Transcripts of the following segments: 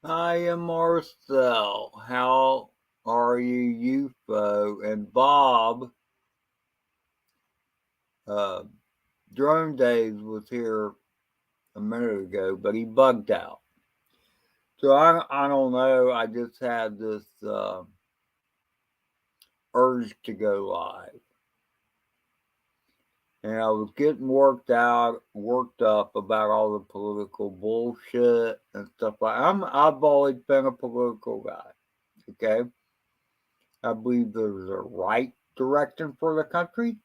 I am Marcel. How are you, UFO? And Bob, uh, Drone Days was here a minute ago, but he bugged out. So I don't know. I just had this urge to go live. And I was getting worked up about all the political bullshit and stuff like. I've always been a political guy. Okay, I believe there's a right direction for the country,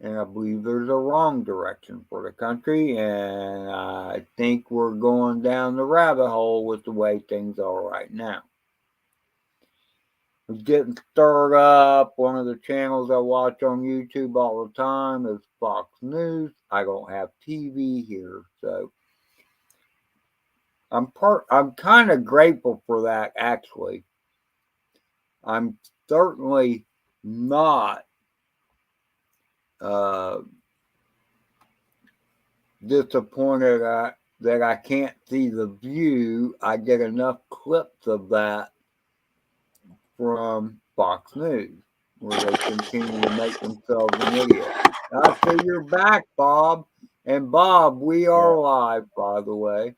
and I believe there's a wrong direction for the country, and I think we're going down the rabbit hole with the way things are right now. It's getting stirred up. One of the channels I watch on YouTube all the time is Fox News. I don't have TV here, so I'm kind of grateful for that actually. I'm certainly not uh, disappointed that I can't see the view. I get enough clips of that from Fox News where they continue to make themselves an idiot. I see you're back, Bob. And Bob, we Yeah, are live, by the way.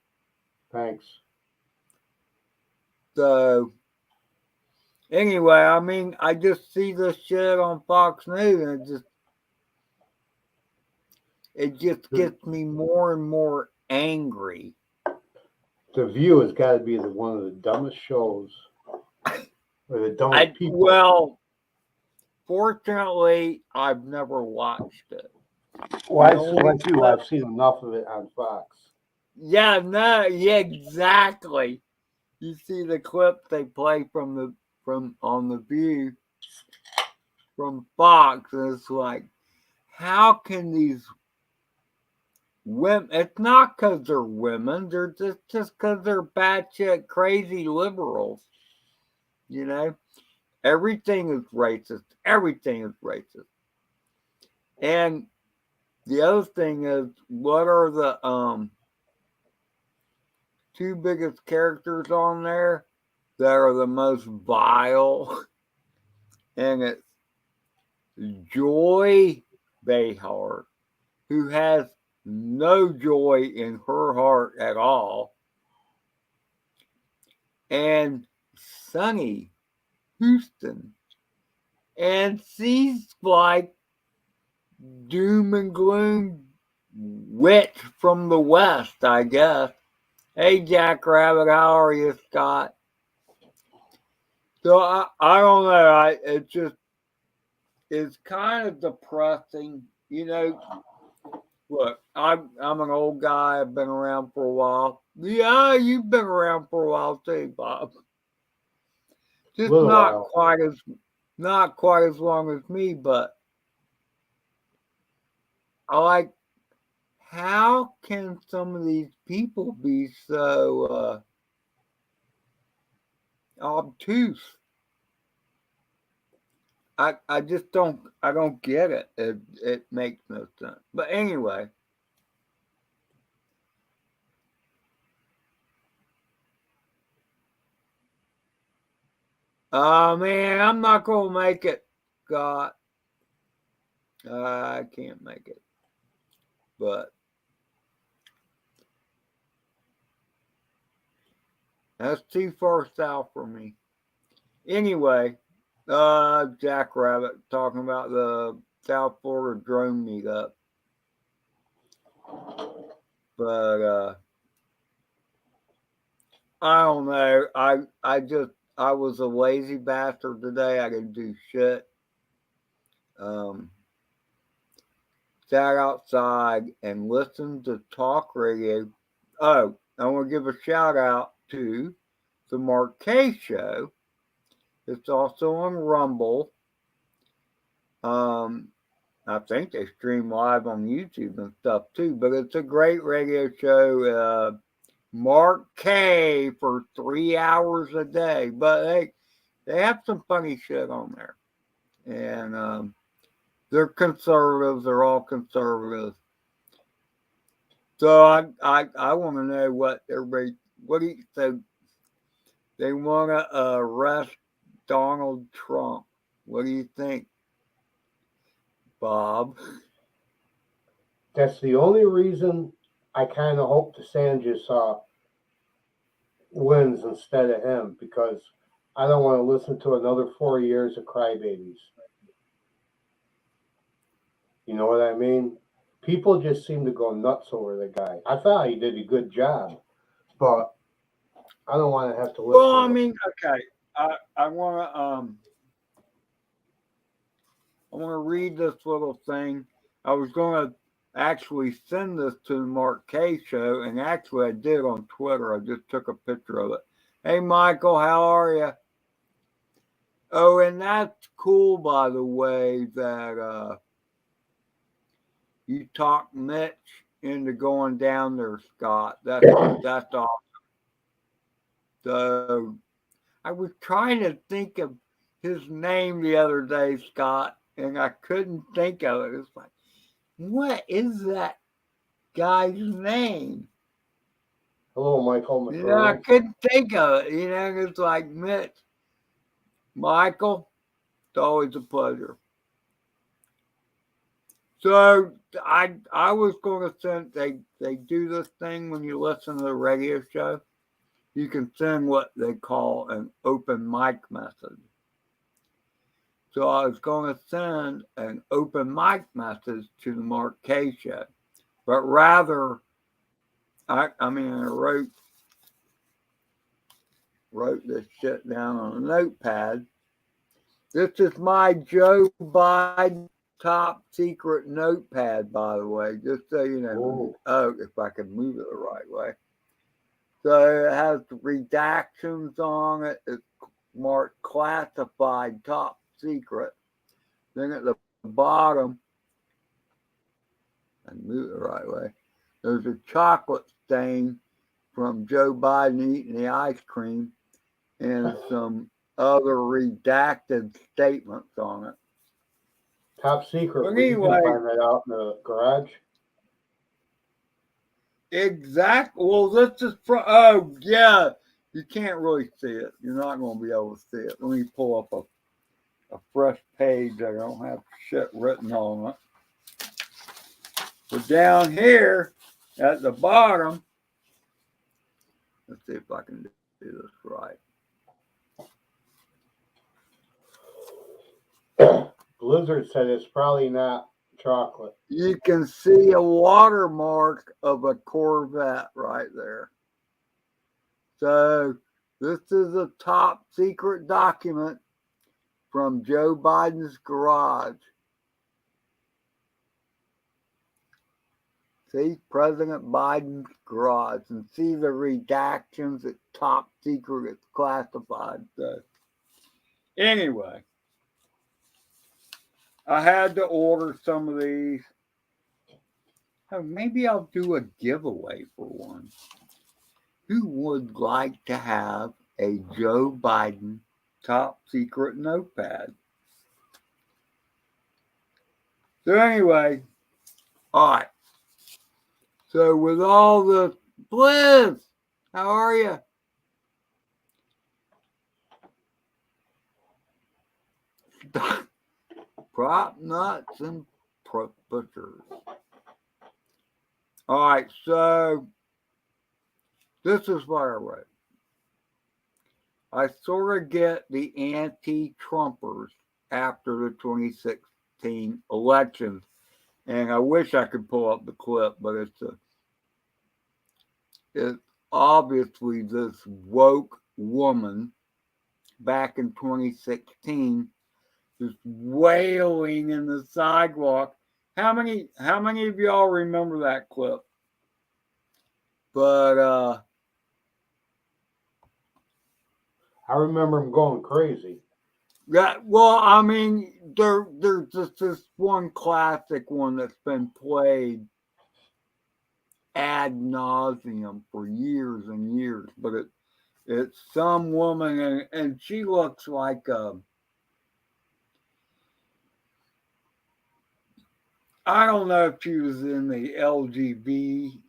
thanks. So anyway, I mean, I just see this shit on Fox News, and it just The, gets me more and more angry. the View has got to be one of the dumbest shows or the dumbest I people. well, fortunately, I've never watched it. Well, The I only like you, clip, I've seen enough of it on Fox. yeah, no, yeah, exactly. You see the clip they play from on the View from Fox, and it's like, how can these women? It's not because they're women; they're just because they're batshit crazy liberals. You know, everything is racist. Everything is racist. And the other thing is, what are the two biggest characters on there that are the most vile? And it's Joy Behar, who has no joy in her heart at all, and Sunny Houston. And she's like doom and gloom witch from the West, I guess. Hey, Jackrabbit, how are you, Scott? So I don't know. It's kind of depressing. Look, I'm an old guy. I've been around for a while. Yeah, you've been around for a while too, Bob. A Just little while. not quite as long as me, but I like how can some of these people be so obtuse? I just don't get it. It makes no sense. But anyway, man, I'm not gonna make it, Scott. I can't make it. But that's too far south for me. Anyway, Jackrabbit talking about the South Florida drone meetup. But I don't know. I was a lazy bastard today. I didn't do shit. Um, Sat outside and listened to talk radio. Oh, I want to give a shout out to the Mark K show. It's also on Rumble. Um, I think they stream live on YouTube and stuff too. But it's a great radio show. Mark K for 3 hours a day. But they have some funny shit on there, and they're conservatives. They're all conservatives. So I want to know what everybody what do you so They want to arrest Donald Trump. What do you think, Bob? That's the only reason I kind of hope DeSantis wins instead of him, because I don't want to listen to another 4 years of crybabies. You know what I mean? People just seem to go nuts over the guy. I thought he did a good job, but I don't want to have to Well, listen I to. mean, okay. I want to I want to read this little thing. I was going to actually send this to the Mark K show, and actually I did on Twitter. I just took a picture of it. Hey, Michael, how are you? Oh, and that's cool, by the way, that you talked Mitch into going down there, Scott. That's awesome. So I was trying to think of his name the other day, Scott, and I couldn't think of it. It's like, what is that guy's name? Hello, Michael I McCurry. couldn't think of it. It's like Mitch. Michael, it's always a pleasure. So I was going to send they do this thing when you listen to the radio show. You can send what they call an open mic message. So I was going to send an open mic message to the Mark K show, but rather I wrote this shit down on a notepad. This is my Joe Biden top secret notepad, by the way, just so you know. Oh, Oh, if I can move it the right way. So it has redactions on it. It's marked classified top secret. Then at the bottom, I move it the right way. There's a chocolate stain from Joe Biden eating the ice cream and some other redacted statements on it. top secret. But Well, you can anyway, find that out in the garage. Well, this is from. Oh, yeah. You can't really see it. You're not going to be able to see it. Let me pull up a fresh page that I don't have shit written on it. But down here at the bottom, let's see if I can do this right. Blizzard said it's probably not chocolate. You can see a watermark of a Corvette right there. So this is a top secret document from Joe Biden's garage. See President Biden's garage and see the redactions. It's top secret. It's classified. So anyway, I had to order some of these. Oh, maybe I'll do a giveaway for one. Who would like to have a Joe Biden top secret notepad? So anyway, all right. So with all the Bliss, how are you? Prop nuts and butchers. All right, so this is what I wrote. I sort of get the anti-Trumpers after the 2016 elections, and I wish I could pull up the clip, but it's obviously this woke woman back in 2016 just wailing in the sidewalk. How many of y'all remember that clip? But I remember him going crazy. well, I mean, there's just this one classic one that's been played ad nauseum for years and years, but it's some woman and she looks like I don't know if she was in the LGB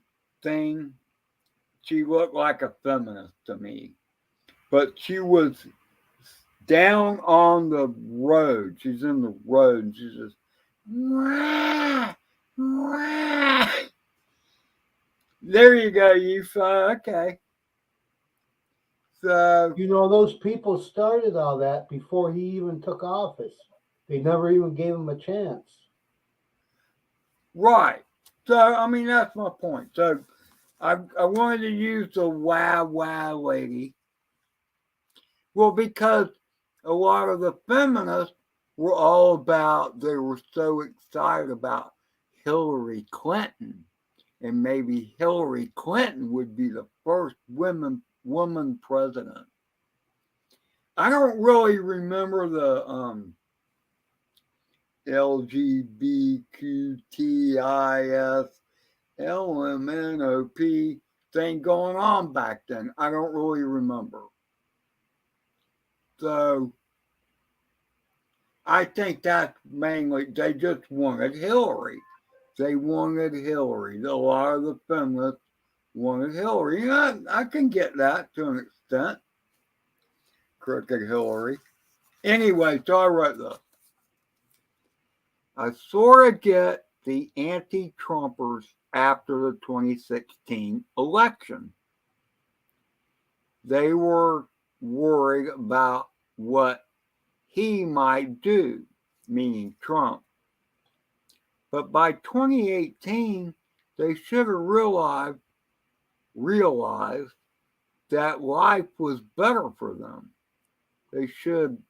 thing. She looked like a feminist to me. but she was down on the road. She's in the road and she says, "Wah, wah." There you go, you okay. So You know, those people started all that before he even took office. They never even gave him a chance. right. So I mean that's my point. So I wanted to use the wow wow lady. Well, because a lot of the feminists were all about they were so excited about Hillary Clinton. And maybe Hillary Clinton would be the first woman president. I don't really remember the LGBTQTISLMNOP thing going on back then. I don't really remember. So I think that's mainly they just wanted Hillary. They wanted Hillary. A lot of the feminists wanted Hillary. I can get that to an extent. Crooked Hillary. Anyway, so I wrote this. I sort of get the anti Trumpers after the 2016 election. They were worried about what he might do, meaning Trump. But by 2018, they should have realized that life was better for them. They should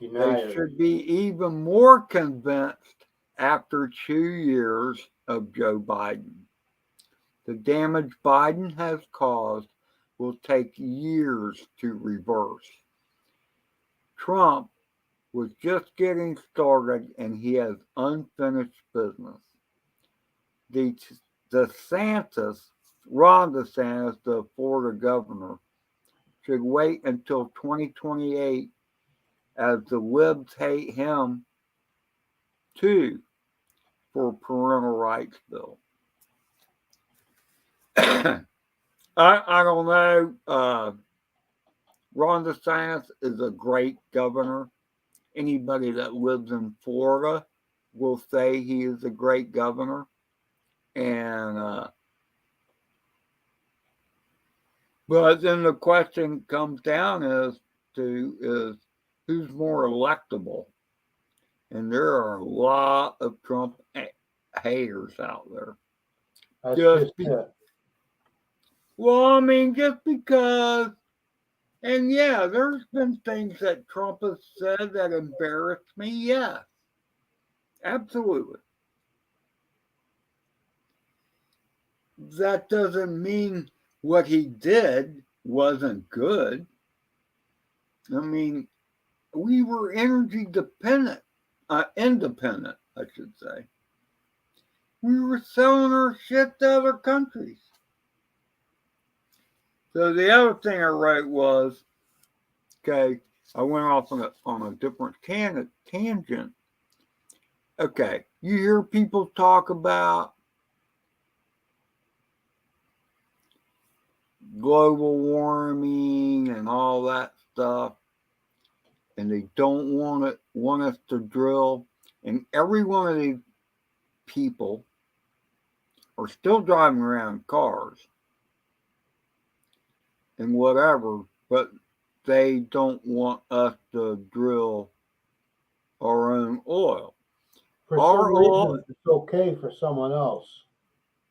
they Deniers. should be even more convinced after 2 years of Joe Biden. The damage Biden has caused will take years to reverse. Trump was just getting started and he has unfinished business. The DeSantis, Ron DeSantis, the Florida governor, should wait until 2028 as the libs hate him too for a parental rights bill. I don't know. Ron DeSantis is a great governor. Anybody that lives in Florida will say he is a great governor. And but then the question comes down is who's more electable? And there are a lot of Trump haters out there. That's Just just be, it. well, I mean, just because. And yeah, there's been things that Trump has said that embarrassed me. Yes, absolutely. That doesn't mean what he did wasn't good. I mean, we were energy dependent, independent, I should say. We were selling our shit to other countries. So the other thing I wrote was, okay, I went off on a different tangent. Okay, you hear people talk about global warming and all that stuff, and they don't want us to drill. And every one of these people are still driving around cars and whatever, but they don't want us to drill our own oil. For some Our oil, reason, it's okay for someone else.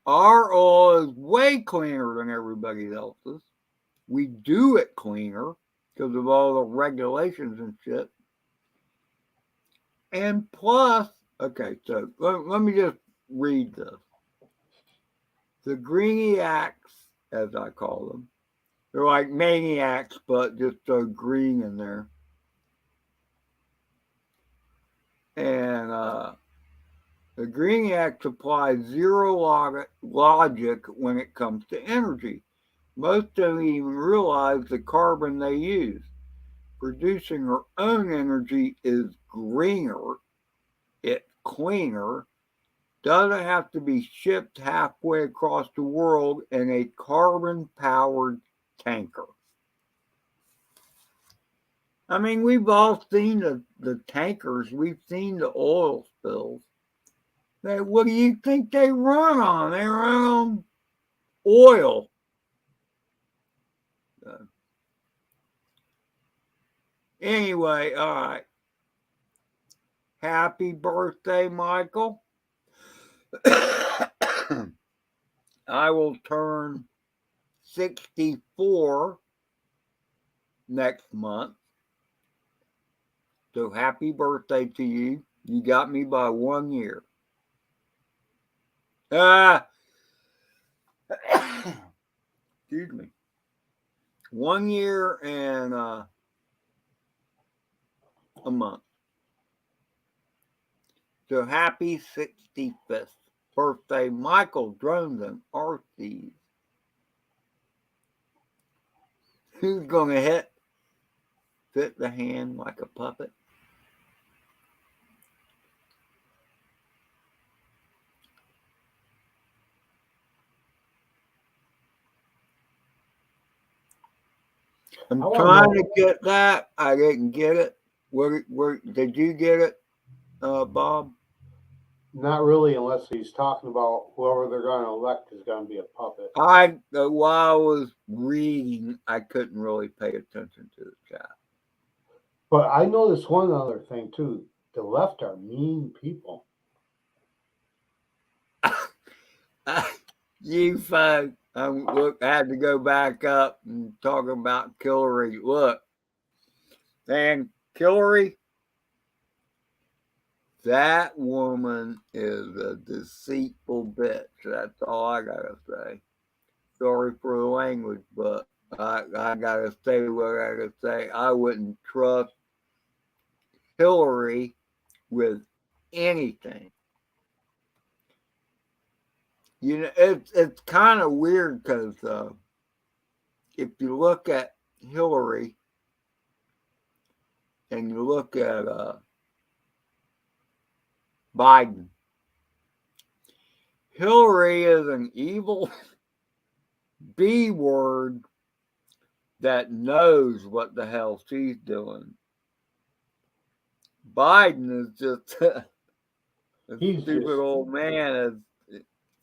our oil is way cleaner than everybody else's. We do it cleaner because of all the regulations and shit. And plus, okay, so let me just read this. The Greeniacs, as I call them, they're like maniacs, but just so green in there. And the Greeniacs apply zero logic when it comes to energy. Most don't even realize the carbon they use. Producing our own energy is greener, it's cleaner, doesn't have to be shipped halfway across the world in a carbon powered tanker. I mean, we've all seen the tankers, we've seen the oil spills. What do you think they run on? They run on oil. Uh, anyway, all right. Happy birthday, Michael. I will turn 64 next month. So happy birthday to you. You got me by 1 year. Ah, excuse me. 1 year and a month. So happy 65th birthday, Michael Drones and RCs. Who's gonna fit the hand like a puppet? I'm trying to get that. I didn't get it. Where did you get it, Bob? Not really, unless he's talking about whoever they're going to elect is going to be a puppet. While I was reading, I couldn't really pay attention to the chat. But I noticed one other thing too. The left are mean people. You folks, look, I had to go back up and talk about Hillary. Look, and Hillary, that woman is a deceitful bitch. That's all I gotta say. Sorry for the language, but I gotta say what I gotta say. I wouldn't trust Hillary with anything. You know, it's kind of weird because if you look at Hillary and you look at Biden, Hillary is an evil B word that knows what the hell she's doing. Biden is just a stupid old man is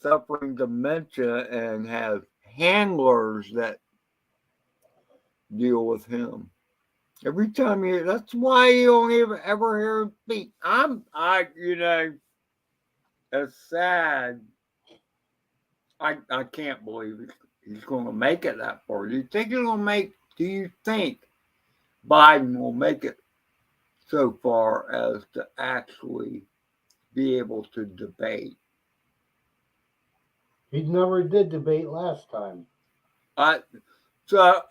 suffering dementia and has handlers that deal with him. Every time that's why you don't ever hear him speak. It's sad. I can't believe he's going to make it that far. Do you think Biden will make it so far as to actually be able to debate? He never did debate last time. So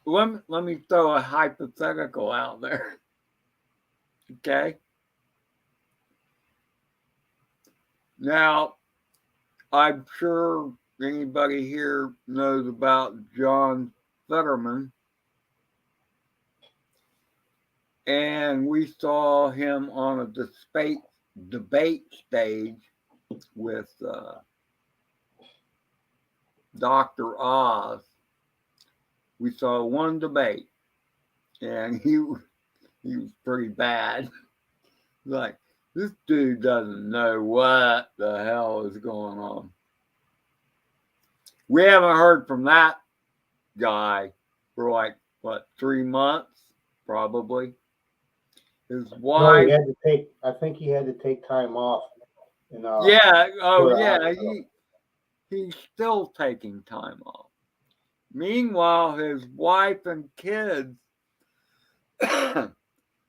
let me throw a hypothetical out there. Okay. Now, I'm sure anybody here knows about John Fetterman. And we saw him on a debate stage with Dr. Oz. We saw one debate, and he was pretty bad. Like, this dude doesn't know what the hell is going on. We haven't heard from that guy for like, 3 months, probably. His wife. No, I think he had to take time off. He's still taking time off. Meanwhile, his wife and kids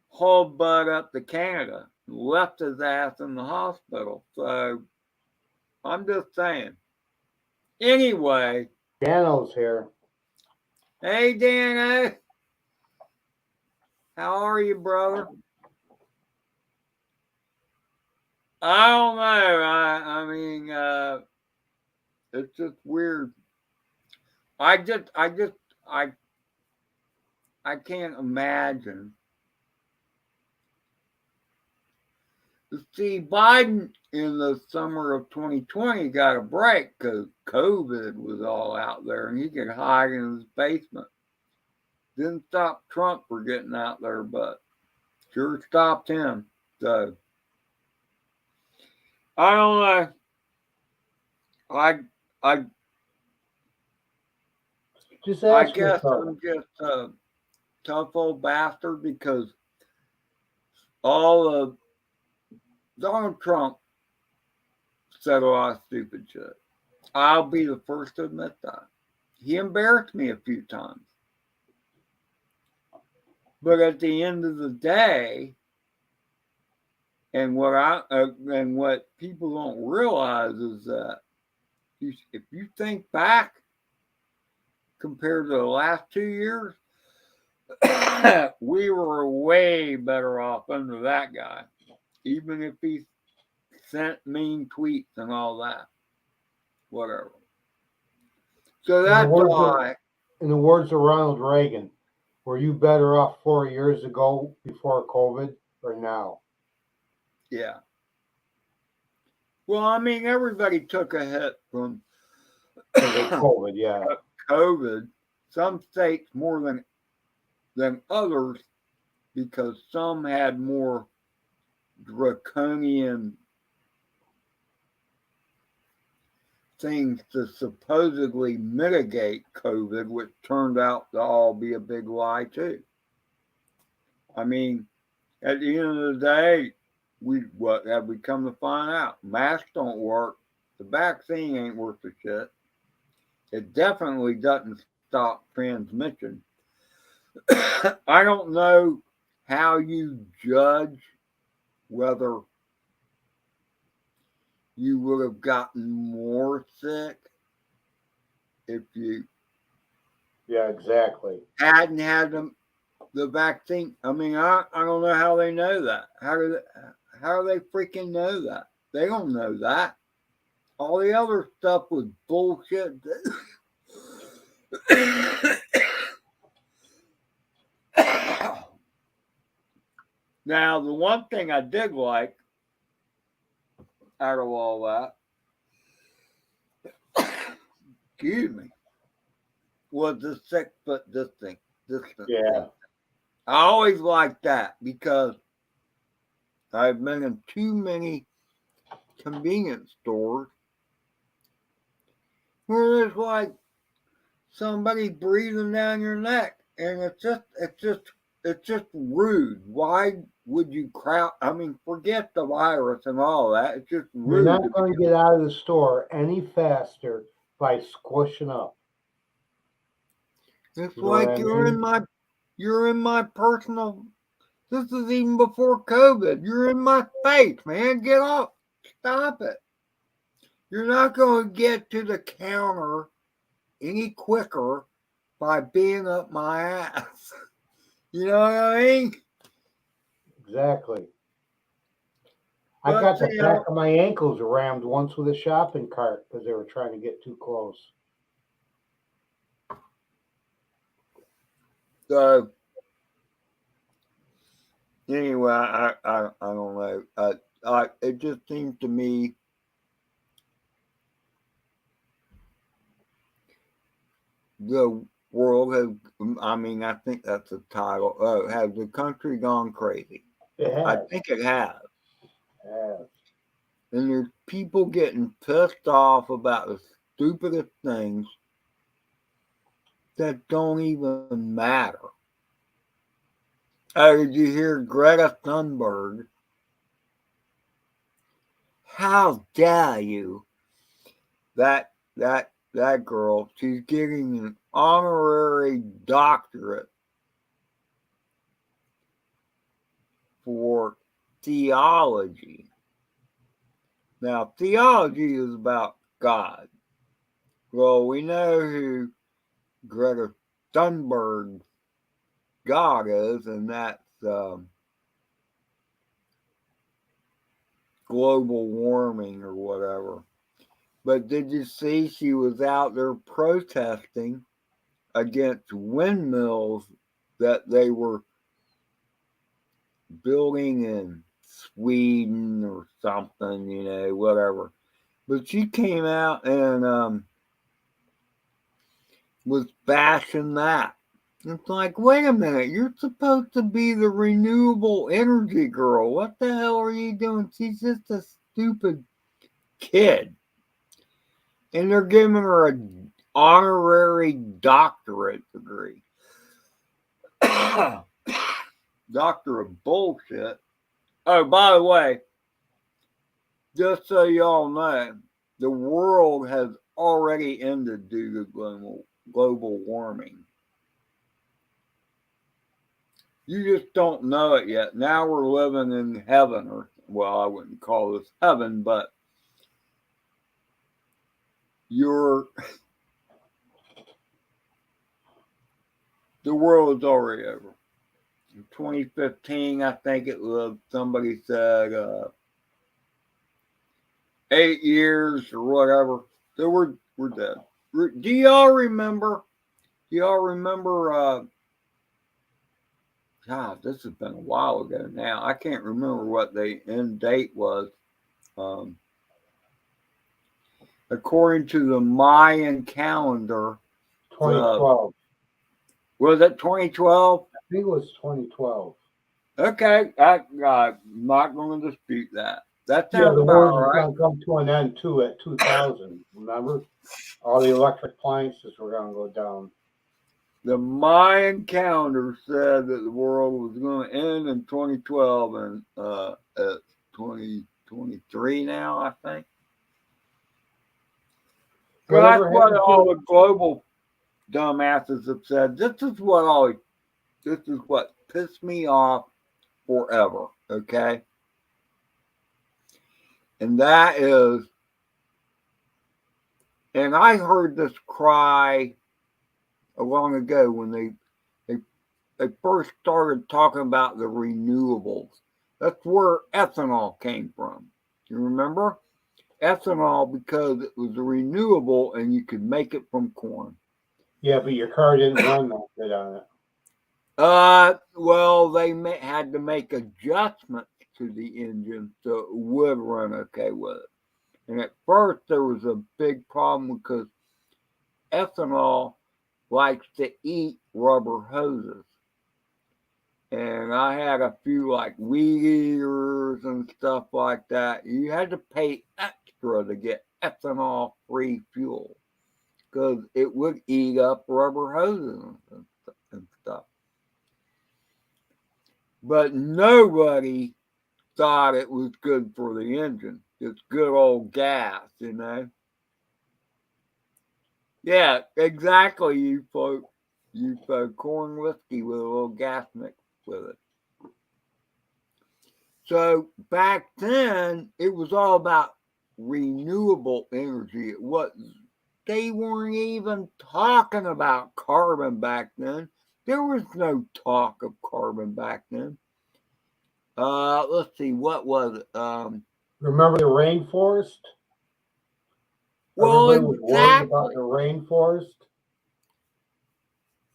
hauled Bud up to Canada, left his ass in the hospital. So I'm just saying. Anyway, Dano's here. Hey, Dano. How are you, brother? I don't know. I mean, it's just weird. I can't imagine. See, Biden in the summer of 2020 got a break because COVID was all out there and he could hide in his basement. Didn't stop Trump from getting out there, but sure stopped him. So I don't know. I I Just I ask guess yourself. I'm just a tough old bastard because all of Donald Trump said a lot of stupid shit. I'll be the first to admit that. He embarrassed me a few times. But at the end of the day, and what people don't realize is that if you think back compared to the last 2 years, we were way better off under that guy, even if he sent mean tweets and all that, whatever. So In the that's words of why, in the words of Ronald Reagan, were you better off 4 years ago before COVID or now? yeah. Well, I mean, everybody took a hit from Because of COVID, yeah. COVID. Some states more than others because some had more draconian things to supposedly mitigate COVID, which turned out to all be a big lie too. I mean, at the end of the day, what have we come to find out? Masks don't work. The vaccine ain't worth the shit. It definitely doesn't stop transmission. I don't know how you judge whether you would have gotten more sick if you Yeah, exactly. hadn't had the vaccine. I mean, I don't know how they know that. How do they freaking know that? They don't know that. All the other stuff was bullshit. Now, the one thing I did like out of all that, excuse me, was the 6 foot distance Yeah. thing. I always liked that because I've been in too many convenience stores where there's like somebody breathing down your neck, and it's just rude. Why would you crowd? I mean, forget the virus and all that. It's just You're rude not to going be. to get out of the store any faster by squishing up. It's You know what like I mean? you're in my personal. This is even before COVID. You're in my face, man. Get off. Stop it. You're not going to get to the counter any quicker by being up my ass. You know what I mean? Exactly. I But got the see, back of my ankles rammed once with a shopping cart because they were trying to get too close. so anyway, I don't know. It just seems to me the world has. I mean, I think that's the title. Has the country gone crazy? It I has. think it has. It has. And there's people getting pissed off about the stupidest things that don't even matter. Did you hear Greta Thunberg? How dare you? That girl, she's getting an honorary doctorate for theology. Now, theology is about God. Well, we know who Greta Thunberg's God is, and that's global warming or whatever. But did you see she was out there protesting against windmills that they were building in Sweden or something, whatever. But she came out and was bashing that. It's like, wait a minute, you're supposed to be the renewable energy girl. What the hell are you doing? She's just a stupid kid. And they're giving her an honorary doctorate degree. Doctor of bullshit. Oh, by the way, just so y'all know, the world has already ended due to global warming. You just don't know it yet. Now we're living in heaven, or, well, I wouldn't call this heaven, but you're, the world is already over. In 2015, I think it was, somebody said 8 years or whatever. So we're dead. Do y'all remember? Do y'all remember? God, this has been a while ago now. I can't remember what the end date was. Um, According to the Mayan calendar, the 2012. was it 2012? I think it was 2012. Okay, I'm not going to dispute that. That Yeah, sounds the about world was right. going to come to an end too at 2000. Remember, all the electric appliances were going to go down. The Mayan calendar said that the world was going to end in 2012, and it's 2023 now, I think. So that's Whatever what happened all to? the global dumbasses have said. This is what pissed me off forever. Okay, and that is, and I heard this cry long ago when they they first started talking about the renewables. That's where ethanol came from. You remember? Ethanol, because it was renewable and you could make it from corn. Yeah, but your car didn't run that good on it. Well, they had to make adjustments to the engine so it would run okay with it. And at first, there was a big problem because ethanol likes to eat rubber hoses. And I had a few like weed eaters and stuff like that. You had to pay extra to get ethanol free fuel because it would eat up rubber hoses and stuff. But nobody thought it was good for the engine. It's good old gas. Yeah, exactly. You put corn whiskey with a little gas mix with it. So back then, it was all about renewable energy. It was They weren't even talking about carbon back then. There was no talk of carbon back then. Let's see, what was it? Remember the rainforest? Well, Everybody was worried about exactly. the rainforest.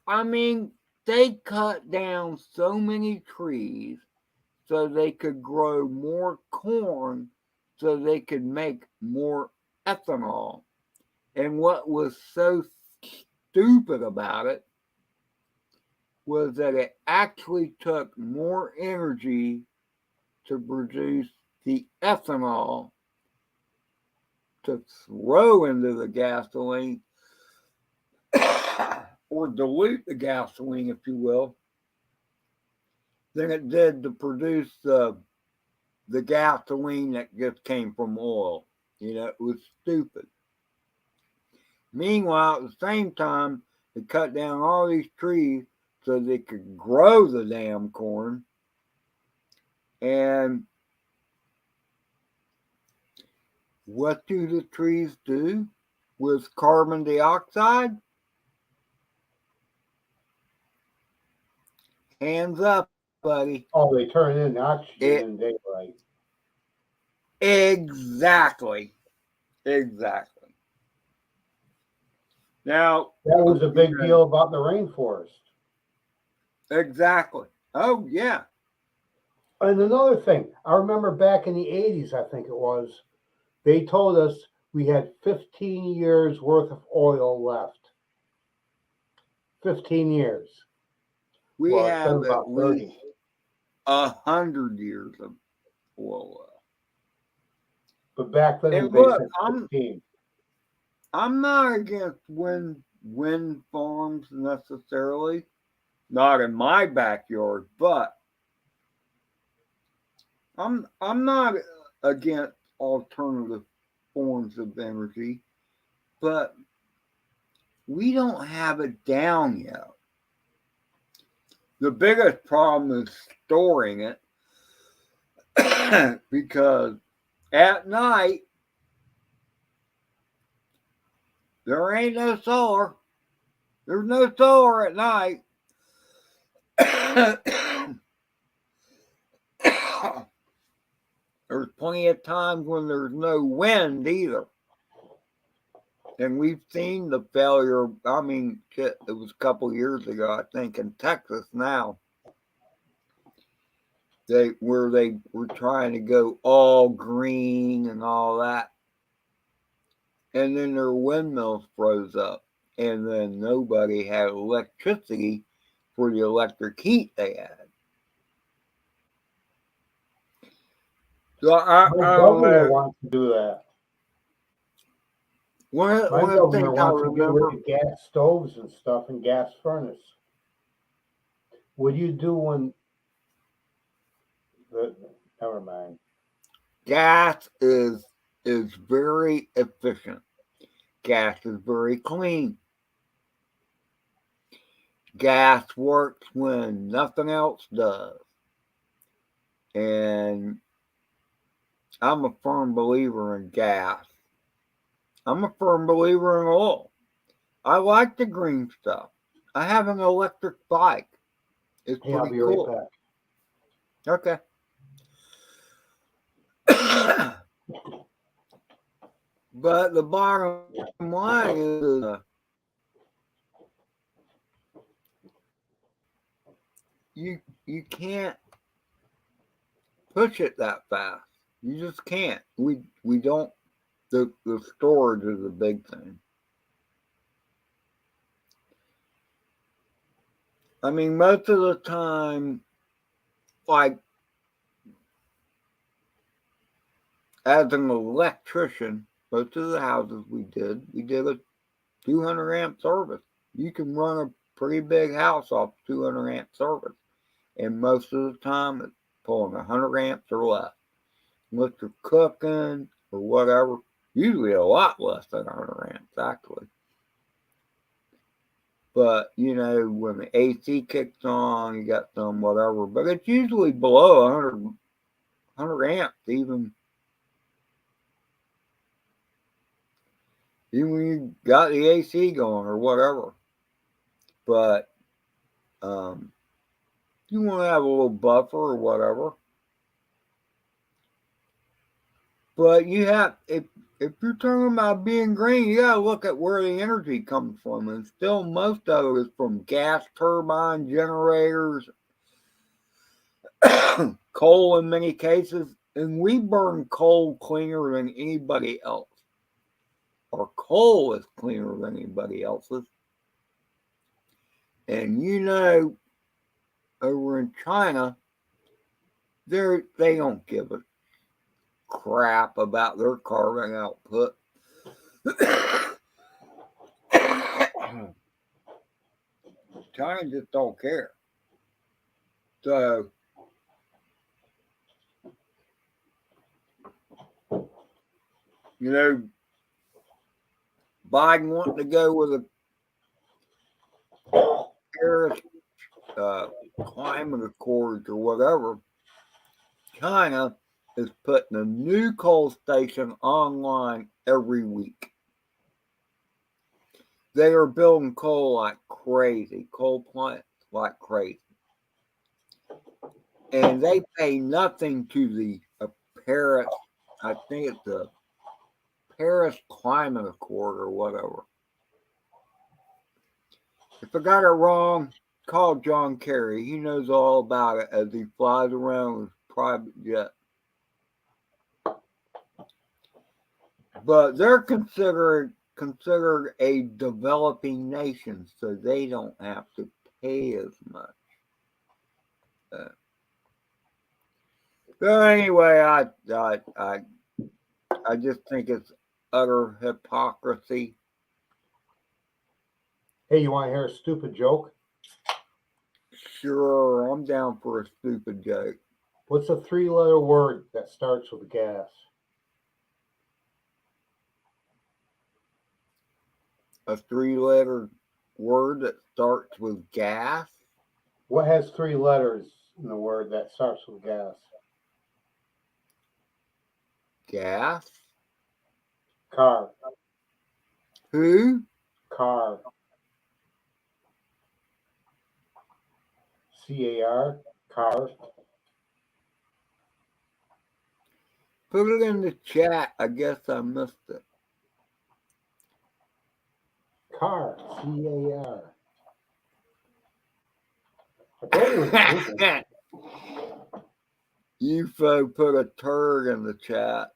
I mean, they cut down so many trees so they could grow more corn so they could make more ethanol. And what was so stupid about it was that it actually took more energy to produce the ethanol to throw into the gasoline or dilute the gasoline, if you will, than it did to produce the gasoline that just came from oil. It was stupid. Meanwhile, at the same time, they cut down all these trees so they could grow the damn corn. And what do the trees do with carbon dioxide? Hands up, buddy. Oh, they turn in It oxygen in daylight. exactly, exactly. Now, That was a you big know, deal about the rainforest. exactly. Oh yeah. And another thing, I remember back in the 80s, I think it was, they told us we had 15 years worth of oil left. 15 years. We Well, it's been have at about least 30. 100 years of oil left. But back then And they look, said 15. I'm not against wind farms necessarily, not in my backyard, but I'm not against alternative forms of energy, but we don't have it down yet. The biggest problem is storing it because at night there ain't no solar. There's no solar at night. There's plenty of times when there's no wind either. And we've seen the failure. I mean, shit, it was a couple years ago, I think, in Texas now. They were trying to go all green and all that. And then their windmills froze up. And then nobody had electricity for the electric heat they had. So My I don't governor know. wants to do that. My One of the governor things I wants to get rid remember, of gas stoves and stuff and gas furnace. What do you do when the, never mind. gas is very efficient. Gas is very clean. Gas works when nothing else does. And I'm a firm believer in gas. I'm a firm believer in oil. I like the green stuff. I have an electric bike. It's Hey, I'll pretty be right cool. back. Okay. But the bottom line is you can't push it that fast. You just can't. We don't. The storage is a big thing. I mean, most of the time, like as an electrician, most of the houses we did a 200 amp service. You can run a pretty big house off 200 amp service, and most of the time it's pulling 100 amps or less. Unless you're cooking or whatever, usually a lot less than 100 amps actually. But when the AC kicks on, you got some whatever. But it's usually below 100 amps, even when you got the AC going or whatever. But um, you want to have a little buffer or whatever. But if you're talking about being green, you gotta look at where the energy comes from, and still most of it is from gas turbine generators, coal in many cases, and we burn coal cleaner than anybody else. Our coal is cleaner than anybody else's, and over in China, they don't give a crap about their carbon output. China just don't care. So you know, Biden wanting to go with a Paris uh, climate accords or whatever. China is putting a new coal station online every week. They are building coal like crazy, coal plants like crazy. And they pay nothing to the Paris, I think it's the Paris Climate Accord or whatever. If I got it wrong, call John Kerry. He knows all about it as he flies around with private jet. But they're considered a developing nation, so they don't have to pay as much. Uh, so anyway, I just think it's utter hypocrisy. Hey, you want to hear a stupid joke? Sure, I'm down for a stupid joke. What's a three-letter word that starts with gas? A three-letter word that starts with gas? What has three letters in the word that starts with gas? Gas? Car. Who? Car. C-A-R. Car. Put it in the chat. I guess I missed it. Car. C-A-R. I told you it was stupid. UFO put a turd in the chat.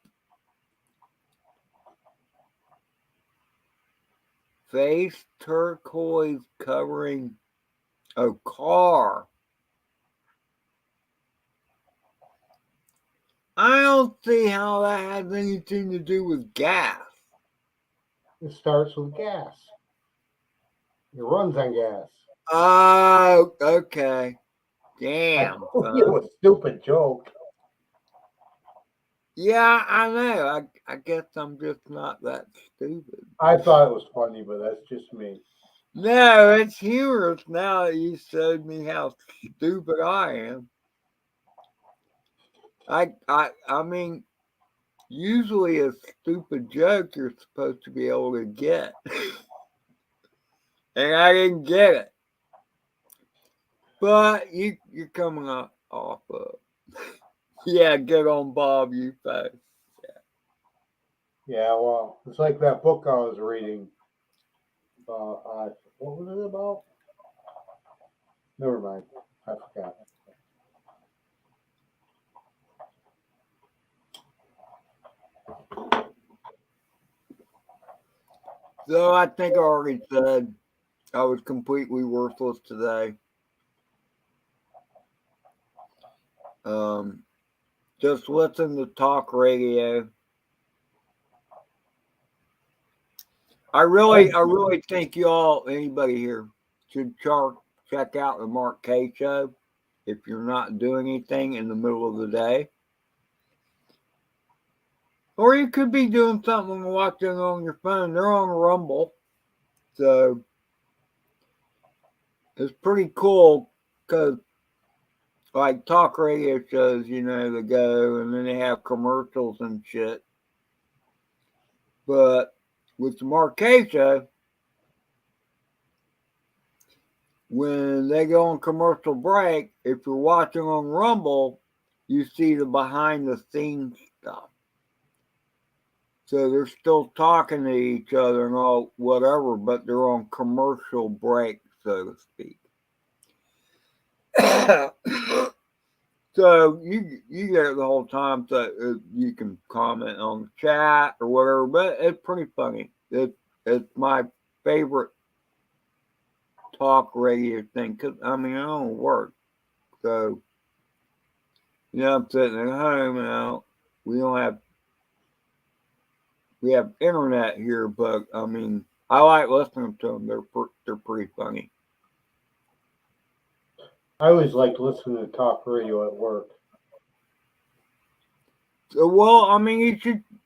Face turquoise covering a car. I don't see how that has anything to do with gas. It starts with gas. It runs on gas. Oh, okay. I Damn, told you it son. was a stupid joke. Yeah, I know. I guess I'm just not that stupid. I thought it was funny, but that's just me. No, it's humorous now that you showed me how stupid I am. I mean, usually a stupid joke you're supposed to be able to get. And I didn't get it. But you're coming off of. Yeah, good on Bob, you folks. Yeah, well, it's like that book I was reading. What was it about? Never mind. I forgot. So I think I already said I was completely worthless today. Um, just listen to talk radio. I, I really think y'all, anybody here, should check out the Mark K show if you're not doing anything in the middle of the day. Or you could be doing something and watching on your phone. They're on Rumble. So it's pretty cool because, like, talk radio shows, they go and then they have commercials and shit. But with the Mark K show, when they go on commercial break, if you're watching on Rumble, you see the behind the scenes stuff. So they're still talking to each other and all whatever, but they're on commercial break, so to speak. So you get it the whole time, so you can comment on the chat or whatever. But it's pretty funny. It's my favorite talk radio thing because I mean I don't work, so I'm sitting at home now. We don't have we have internet here, but I mean I like listening to them. They're pretty funny. I always liked listening to talk radio at work. So well, I mean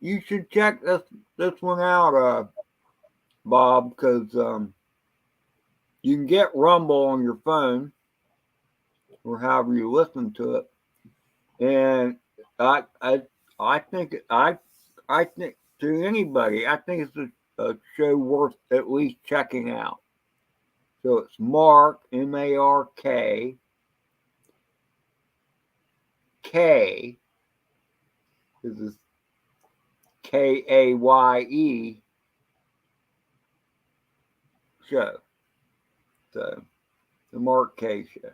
you should check this one out, Bob, because you can get Rumble on your phone or however you listen to it, and I I I think I think to anybody I think it's a show worth at least checking out. So it's Mark Mark K this is Kaye show. So the Mark K show.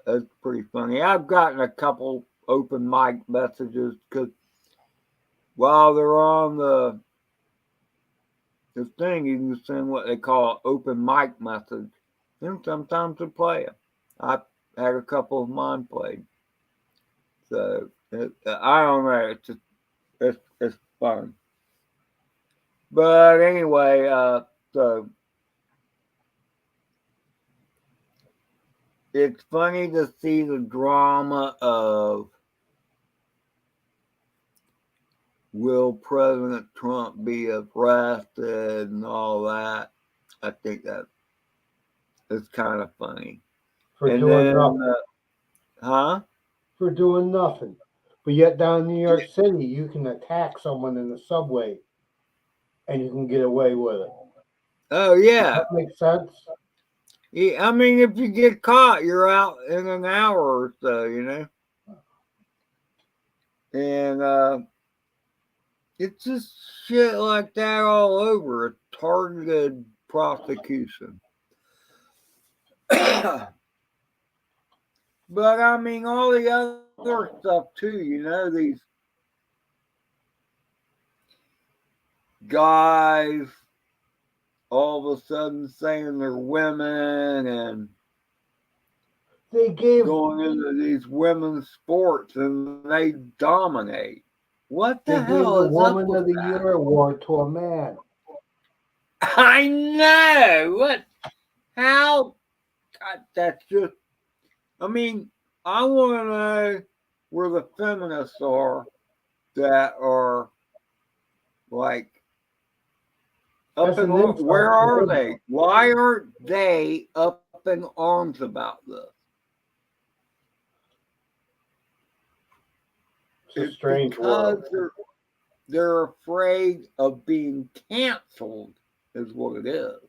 It's pretty funny. I've gotten a couple open mic messages because while they're on the thing, you can send what they call open mic message, and sometimes they play them. I had a couple of mine played, so I don't know. It's just it's fun. But anyway, so it's funny to see the drama of will President Trump be arrested and all that. I think that is kind of funny. for And doing then, nothing. huh? For doing nothing. But yet down in New York City, you can attack someone in the subway and you can get away with it. Oh yeah. That makes sense. I mean, if you get caught, you're out in an hour or so, you know. And it's just shit like that all over. A targeted prosecution. But I mean, all the other stuff too. You know, these guys all of a sudden saying they're women and They gave going into these women's sports and they dominate. What the they hell gave is the up with Woman of the that? Year award to a man. I know. What? How? God, that's just. I mean, I want to know where the feminists are that are like up That's in an where insult to are women. they? Why aren't they up in arms about this? It's a It's strange because world. they're afraid of being canceled, is what it is.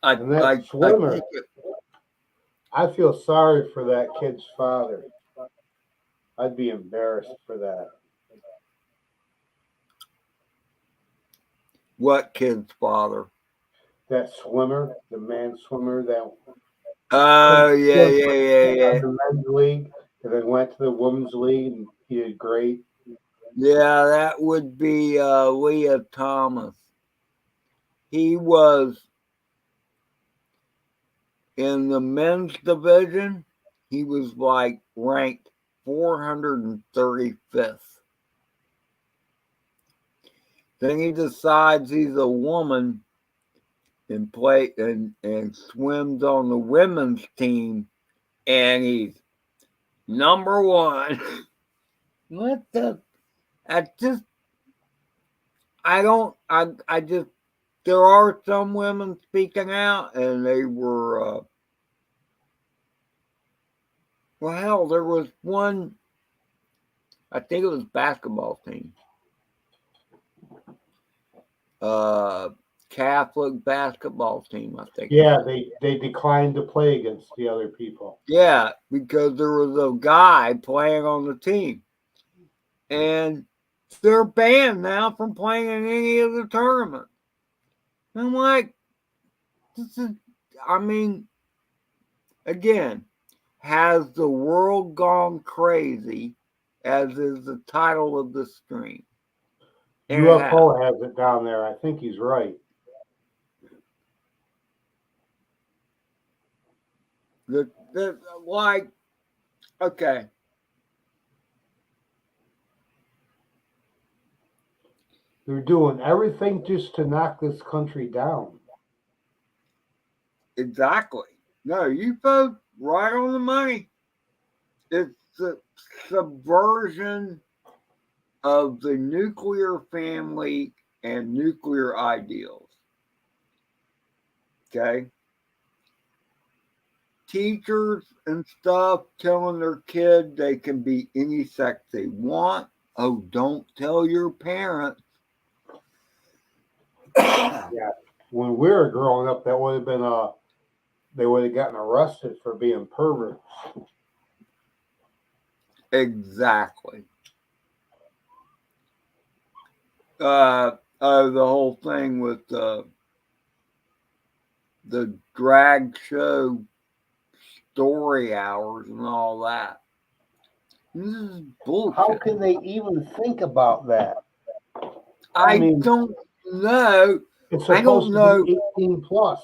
I And that I I swimmer, think it, I feel sorry for that kid's father. I'd be embarrassed for that. what kid's father? That swimmer, the man swimmer that Oh could yeah have yeah yeah on yeah the men's league and then went to the women's league and he did great. yeah. That would be Leah Thomas. He was in the men's division. He was like ranked 435th. Then he decides he's a woman and swims on the women's team, and he's number one. What the? I just I don't I just there are some women speaking out, and they were well, hell, there was one. I think it was basketball team, uh, Catholic basketball team. I think it Yeah, was. they declined to play against the other people. Yeah, because there was a guy playing on the team, and they're banned now from playing in any of the tournaments. I'm like, this is. I mean, again, has the world gone crazy? As is the title of the stream, and it has. UFO has it down there. I think he's right. The like, okay, They're doing everything just to knock this country down. exactly. No, you both right on the money. It's the subversion of the nuclear family and nuclear ideals. Okay, teachers and stuff telling their kid they can be any sex they want. Oh, don't tell your parents. Yeah. When we were growing up, that would have been they would have gotten arrested for being perverts. Exactly. Uh, the whole thing with the drag show story hours and all that. This is How bullshit. can they even think about that? I I mean, don't know. it's I don't supposed to be know. 18 plus.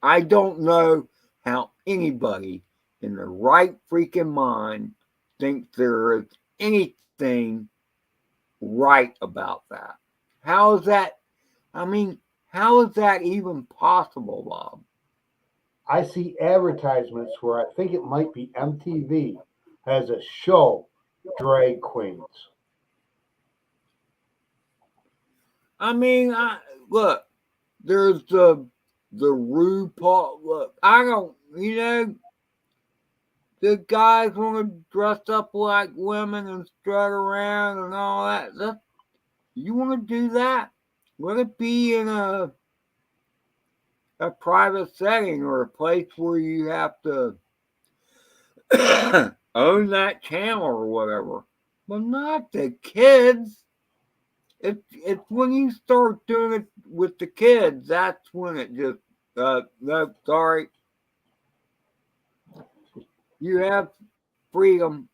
I don't know how anybody in their right freaking mind thinks there is anything right about that. How is that? I mean, how is that even possible, Bob? I see advertisements where I think it might be MTV has a show, Drag Queens. I mean, look. There's the RuPaul. Look, I don't. The guys want to dress up like women and strut around and all that. You want to do that? Let it be in a private setting or a place where you have to own that channel or whatever. But not the kids. It's when you start doing it with the kids, that's when it just no, sorry, you have freedom,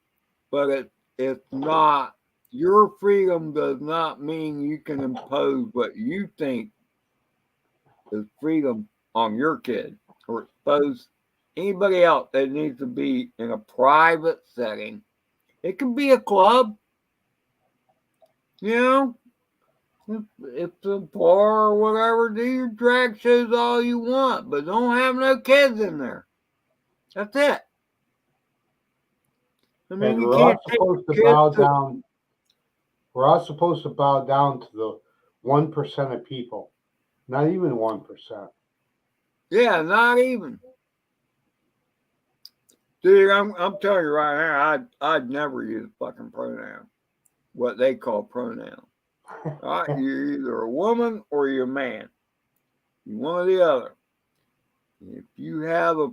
but it's not your freedom does not mean you can impose what you think is freedom on your kid or expose anybody else that needs to be in a private setting. It can be a club, you know, it's a bar or whatever. Do your drag shows all you want, but don't have no kids in there. That's it. I And mean, you can't take your kids to. we're all supposed to bow down to the 1% of people. Not even 1%. Yeah, not even. Dude, I'm telling you right now, I'd never use fucking pronoun. What they call pronoun. All right, you're either a woman or you're a man. You one or the other. If you have a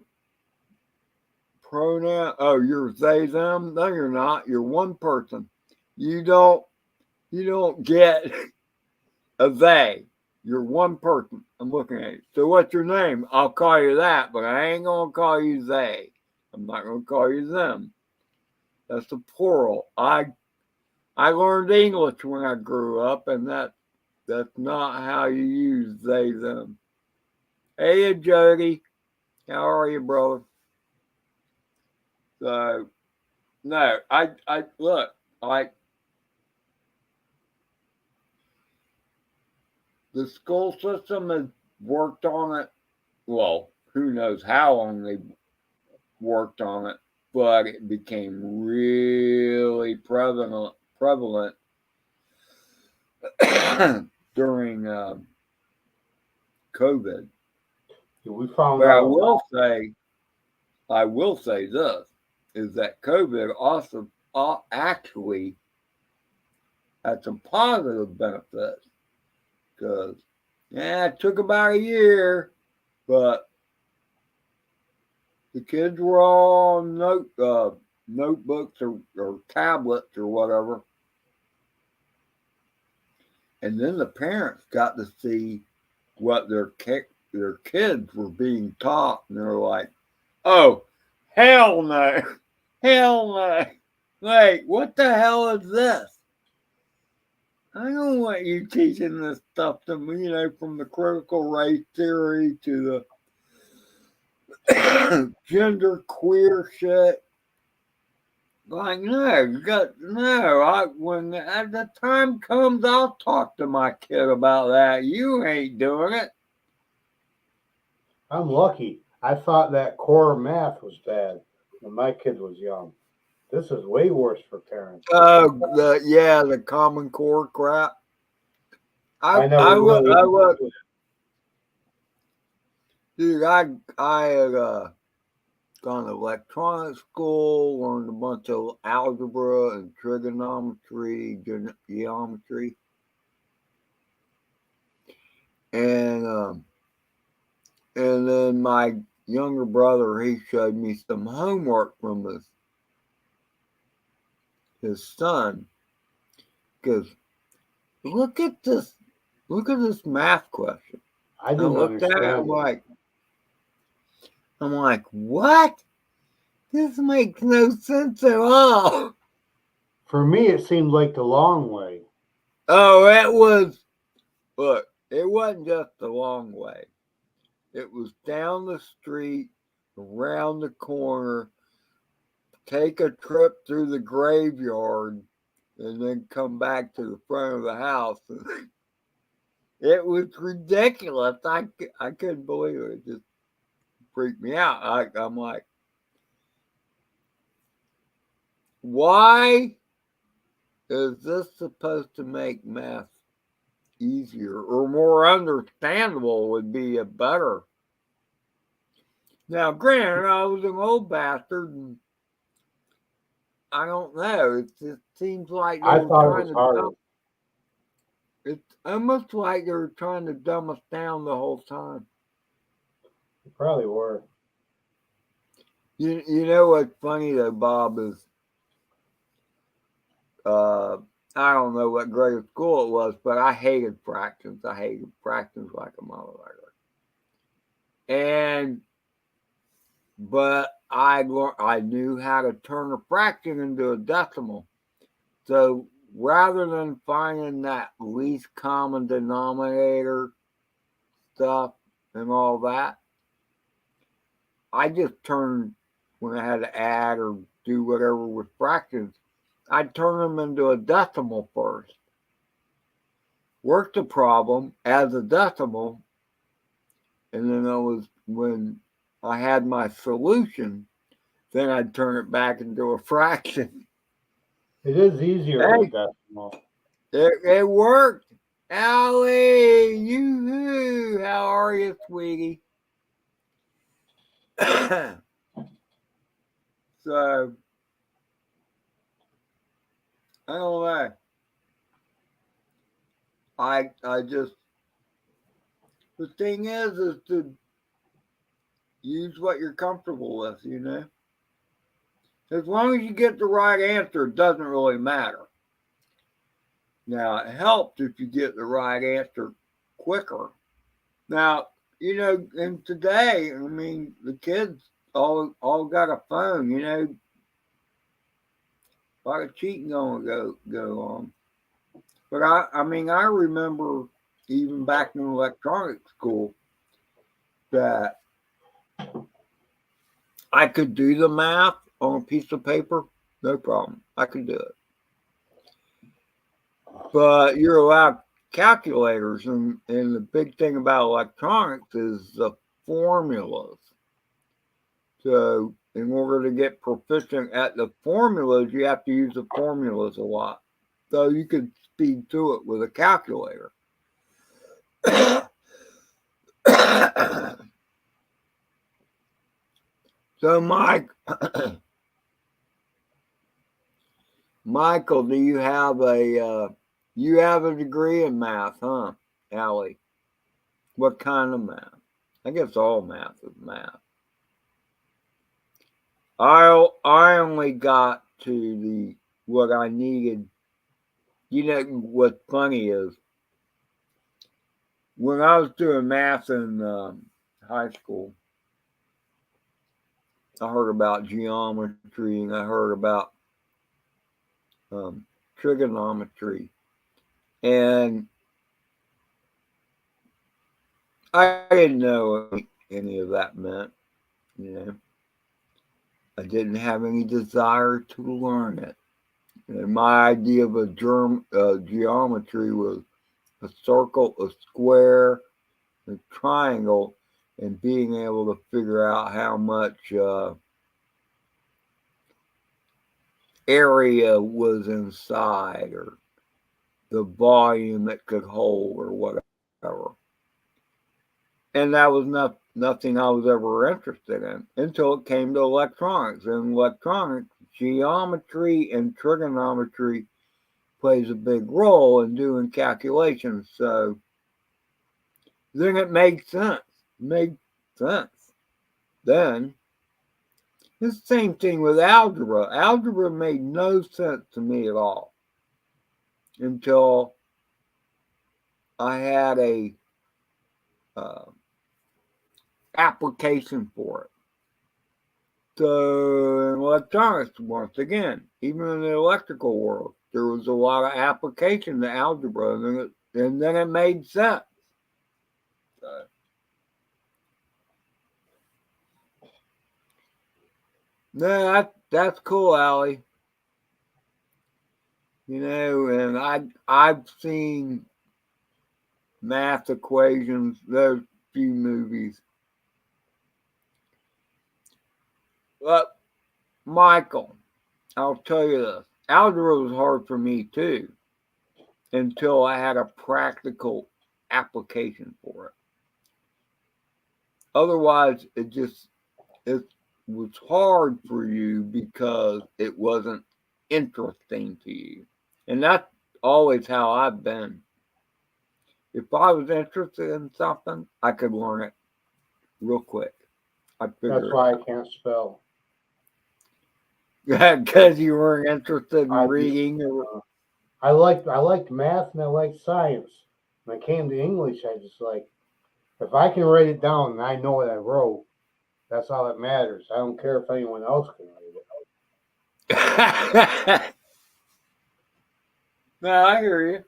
pronoun, oh, you're they them. No, you're not. You're one person. You don't you don't get a they. You're one person. I'm looking at you. So what's your name? I'll call you that, but I ain't gonna call you they. I'm not gonna call you them. That's the plural. I learned English when I grew up, and that's not how you use they them. Hey, Jody, how are you, brother? So no, I look like the school system has worked on it. Well, who knows how long they worked on it, but it became really prevalent during COVID. We found But out a lot. I will say this is that COVID also actually had some positive benefits because yeah, it took about a year, but the kids were all on notebooks or tablets or whatever, and then the parents got to see what their kids were being taught, and they're like, "Oh, hell no, hell no! Wait, what the hell is this? I don't want you teaching this stuff to me, from the critical race theory to the gender queer shit." Like, no, you got no. When at the time comes, I'll talk to my kid about that. You ain't doing it. I'm lucky. I thought that core math was bad when my kid was young. This is way worse for parents. The Common Core crap. I never really I look, understood dude. I had gone to electronic school, learned a bunch of algebra and trigonometry, geometry, and then my younger brother he showed me some homework from his son because look at this, look at this math question. I I didn't looked at it. understand it. I'm like, what? This makes no sense at all. For me, it seemed like the long way. Oh, it was. Look, it wasn't just the long way. It was down the street, around the corner, take a trip through the graveyard, and then come back to the front of the house. It was ridiculous. I couldn't believe it. It just freaked me out. I'm like, why is this supposed to make math easier or more understandable? Would be a better. Now, granted, I was an old bastard, and I don't know. It just seems like they I were thought it trying was to hard. dumb. It's almost like they were trying to dumb us down the whole time. It probably were. You know what's funny though, Bob, is uh, I don't know what grade of school it was, but I hated fractions. I hated fractions like a motherfucker. And but I knew how to turn a fraction into a decimal. So rather than finding that least common denominator stuff and all that, I just turned when I had to add or do whatever with fractions, I'd turn them into a decimal first. Work the problem as a decimal, and then when I had my solution, then I'd turn it back into a fraction. It is easier with Hey, decimal. it worked. Allie, yoo-hoo, how are you, sweetie? So, I don't know. I just, the thing is to use what you're comfortable with, you know? As long as you get the right answer, it doesn't really matter. Now, it helps if you get the right answer quicker. Now, and today, I mean, the kids all got a phone, a lot of cheating going to go on. But I mean, I remember even back in electronic school that I could do the math on a piece of paper, no problem. I could do it. But you're allowed calculators, and the big thing about electronics is the formulas. So, in order to get proficient at the formulas, you have to use the formulas a lot. So, you could speed through it with a calculator. So, Michael, do you have a degree in math, huh, Allie? What kind of math? I guess all math is math. I only got to the what I needed. You know what's funny is when I was doing math in high school, I heard about geometry and I heard about um, trigonometry, and I didn't know any of that meant. You know, I didn't have any desire to learn it. And my idea of geometry was a circle, a square, a triangle, and being able to figure out how much area was inside or the volume it could hold or whatever. And that was nothing I was ever interested in until it came to electronics. In electronics, geometry and trigonometry plays a big role in doing calculations. So then it made sense. Made sense. Then it's the same thing with algebra. Algebra made no sense to me at all until I had a uh, application for it. So in electronics, once again, even in the electrical world, there was a lot of application to algebra, and then it made sense. So, no, that's cool, Allie. And I've seen math equations, those few movies. But Michael, I'll tell you this: algebra was hard for me too until I had a practical application for it. Otherwise, it was hard for you because it wasn't interesting to you, and that's always how I've been. If I was interested in something, I could learn it real quick. I'd That's figure it why I out. can't spell. Yeah, because you weren't interested in I just reading or I liked math and I liked science. When I came to English, I just like if I can write it down and I know what I wrote, that's all that matters. I don't care if anyone else can read it. no, I hear you.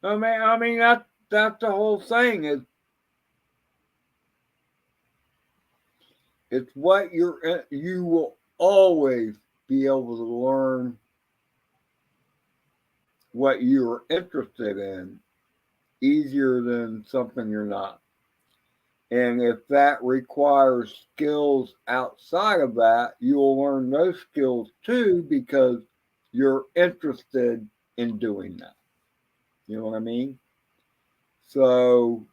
I mean that's the whole thing. It's what you will always be able to learn what you're interested in easier than something you're not. And if that requires skills outside of that, you'll learn those skills too because you're interested in doing that. You know what I mean? So,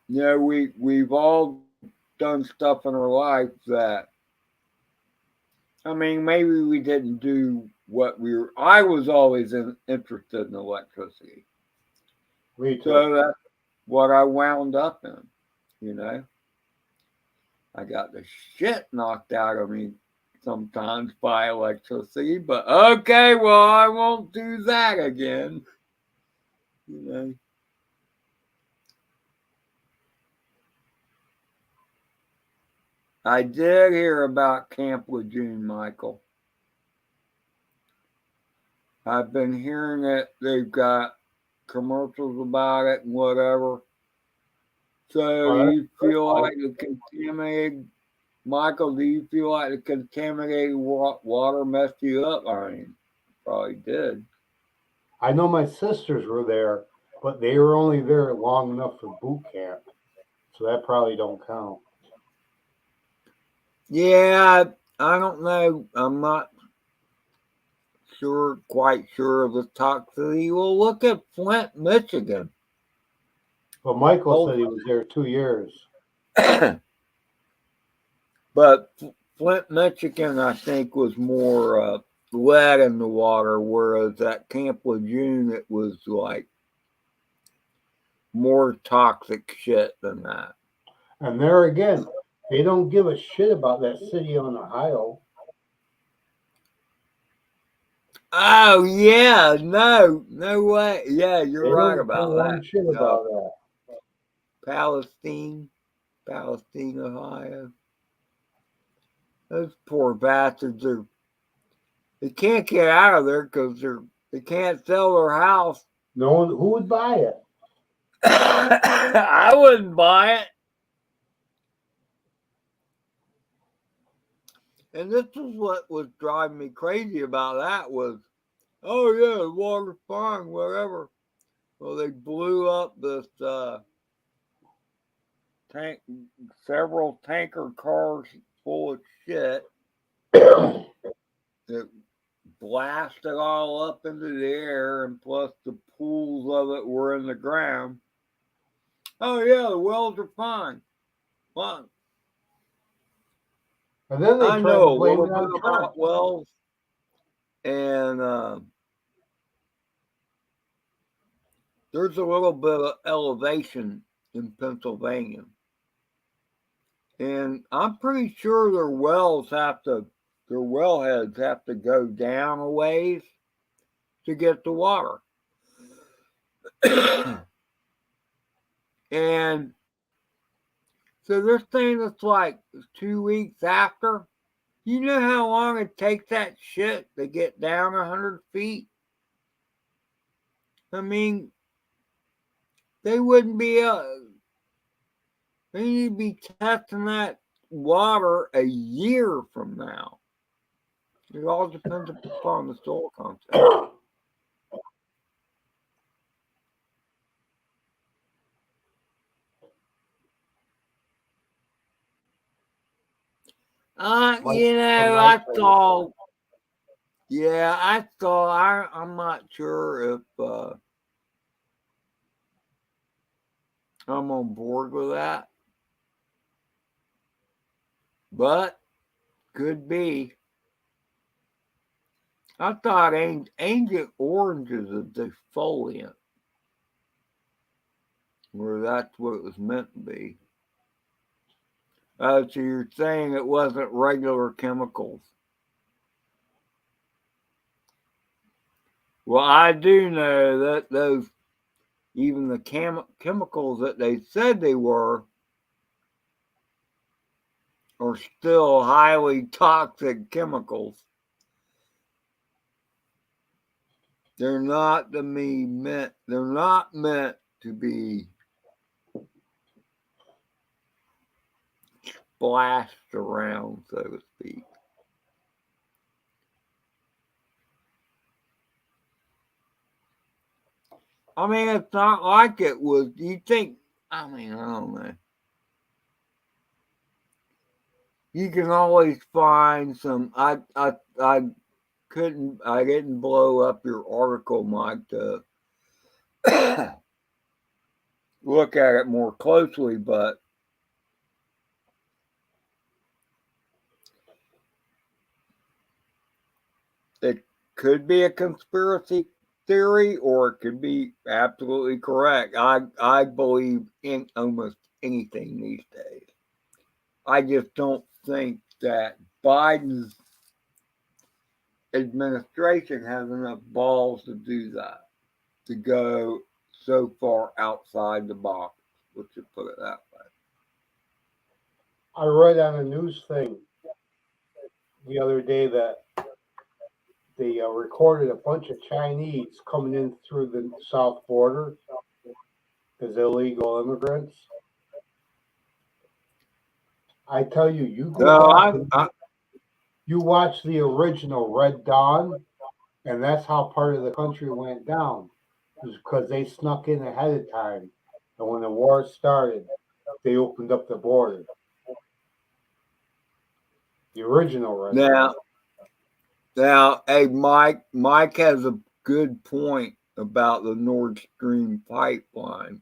we've all done stuff in our life that maybe we didn't do what we were. I was always interested in electricity, Me too. so that's what I wound up in. You know, I got the shit knocked out of me sometimes by electricity, but okay, well, I won't do that again. You know, I did hear about Camp Lejeune, Michael. I've been hearing it. They've got commercials about it and whatever. So, do Oh, that's you good. feel like the contaminated, Michael? Do you feel like the contaminated water messed you up? I mean, probably did. I know my sisters were there, but they were only there long enough for boot camp, so that probably don't count. Yeah, I don't know. I'm not quite sure of the toxicity. Well, look at Flint, Michigan. But Michael Oh, said he was there 2 years. but Flint, Michigan, I think was more lead in the water, whereas at Camp Lejeune it was like more toxic shit than that. And there again, they don't give a shit about that city on Ohio. Oh yeah, no, no way. Yeah, you're They right don't give about one that. shit No, about that. Palestine, Palestine, Ohio. Those poor bastards are they can't get out of there because they can't sell their house. No one who would buy it. I wouldn't buy it. And this is what was driving me crazy about that was, oh yeah, the water's fine, whatever. Well, they blew up this tank, several tanker cars full of shit that blasted all up into the air, and plus the pools of it were in the ground. Oh yeah, the wells are fine. Well, And then they I tried to know a blame little it bit on Trump. about wells, and there's a little bit of elevation in Pennsylvania, and I'm pretty sure their wellheads have to go down a ways to get the water. And so they're saying it's like 2 weeks after. You know how long it takes that shit to get down 100 feet? I mean, they wouldn't be, they need to be testing that water a year from now. It all depends upon the soil content. Might some I nitrates. saw, yeah, I'm not sure if I'm on board with that, but could be. I thought Agent Orange is a defoliant, or that's what it was meant to be. So you're saying it wasn't regular chemicals? Well, I do know that those, even the chemicals that they said they were, are still highly toxic chemicals. They're not meant to be splashed around, so to speak. I mean, it's not like it was. You think? I mean, I don't know. You can always find some. I couldn't. I didn't blow up your article, Mike, to look at it more closely, but it could be a conspiracy theory, or it could be absolutely correct. I believe in almost anything these days. I just don't think that Biden's administration has enough balls to do that, to go so far outside the box. Let's just put it that way. I read on a news thing the other day that they recorded a bunch of Chinese coming in through the south border as illegal immigrants. I tell you, you go So back and you watch the original Red Dawn, and that's how part of the country went down. It was because they snuck in ahead of time, and when the war started, they opened up the border. The original Red Dawn. now, hey, Mike has a good point about the Nord Stream pipeline.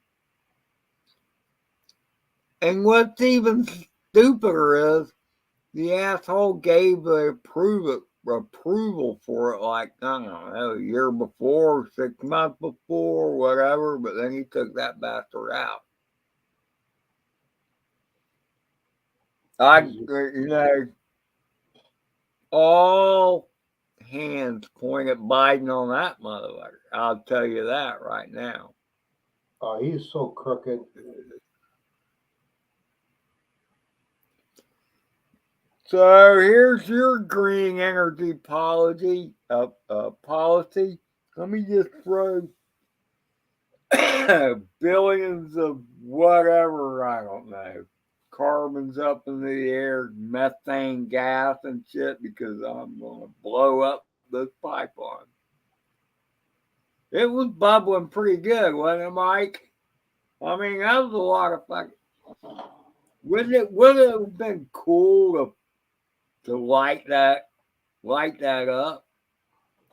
And what's even stupider is the asshole gave the approval for it, like, I don't know, a year before, 6 months before, whatever, but then he took that bastard out. You know, all hands point at Biden on that motherfucker. I'll tell you that right now. Oh, he's so crooked. So here's your green energy policy. Let me just throw billions of whatever, I don't know, carbons up in the air, methane gas and shit, because I'm going to blow up this pipeline. It was bubbling pretty good, wasn't it, Mike? I mean, that was a lot of fucking. Would it have been cool to light that up?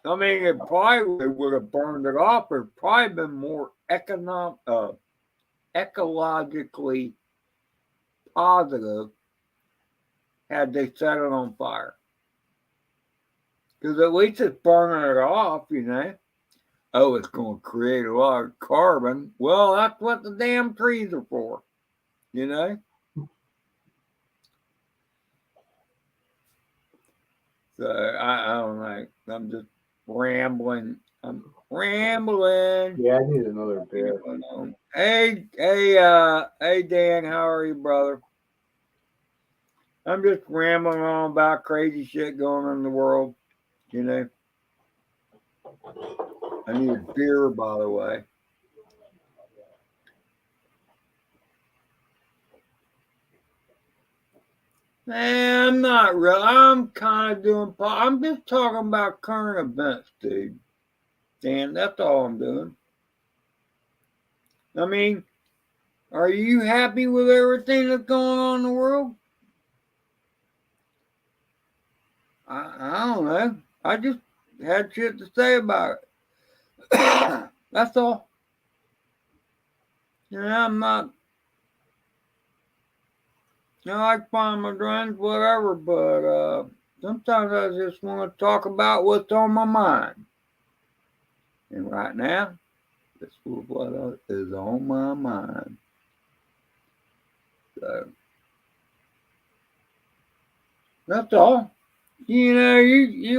I mean, it probably would have burned it off. It'd probably been more ecologically positive had they set it on fire. Because at least it's burning it off, you know. Oh, it's going to create a lot of carbon. Well, that's what the damn trees are for, you know. So I don't know. I'm just rambling I'm rambling. Yeah, I need another beer. Hey, Dan, how are you, brother? I'm just rambling on about crazy shit going on in the world. You know, I need a beer, by the way. Man, I'm not real. I'm kind of doing. I'm just talking about current events, dude. Dan, that's all I'm doing. I mean, are you happy with everything that's going on in the world? I don't know. I just had shit to say about it. That's all. I'm not. I like finding my friends, whatever, but sometimes I just want to talk about what's on my mind. And right now, this is what is on my mind. So that's all. You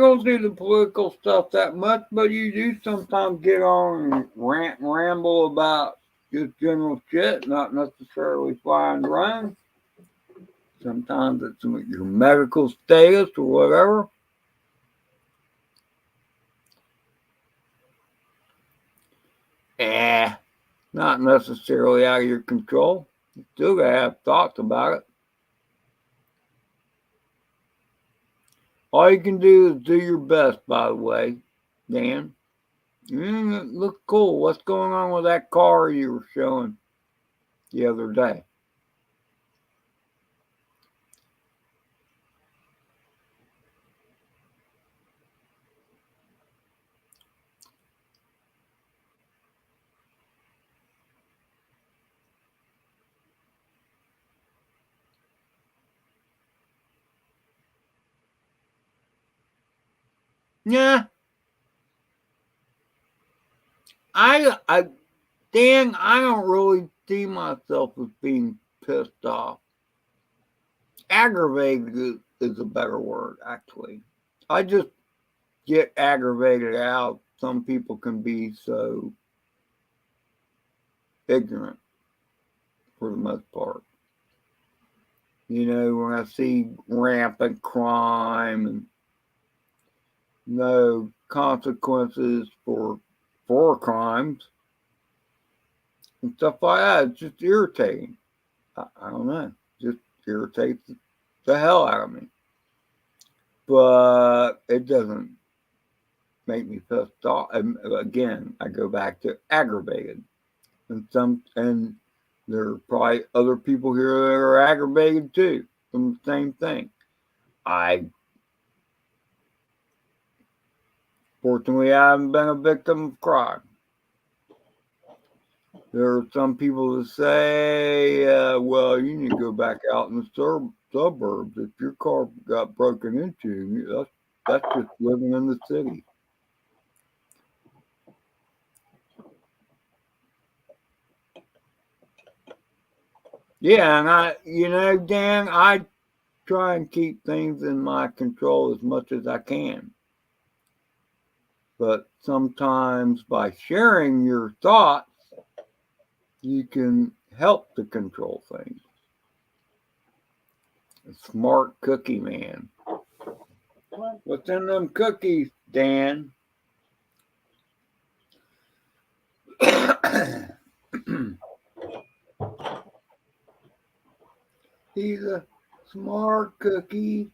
don't do the political stuff that much, but you do sometimes get on and rant and ramble about just general shit, not necessarily flying drones. Sometimes it's your medical status or whatever. Eh, not necessarily out of your control. You still gotta have thoughts about it. All you can do is do your best, by the way, Dan. It looks cool. What's going on with that car you were showing the other day? Yeah, I, Dan, I don't really see myself as being pissed off. Aggravated is a better word, actually. I just get aggravated out. Some people can be so ignorant for the most part. When I see rampant crime and no consequences for crimes and stuff like that, it's just irritating. I don't know. It just irritates the hell out of me. But it doesn't make me pissed off. And again, I go back to aggravated. And there are probably other people here that are aggravated too from the same thing. I Fortunately I haven't been a victim of crime. There are some people that say, well, you need to go back out in the suburbs. If your car got broken into, that's just living in the city. Yeah, and Dan, I try and keep things in my control as much as I can. But sometimes by sharing your thoughts, you can help to control things. A smart cookie man. What's in them cookies, Dan? He's a smart cookie.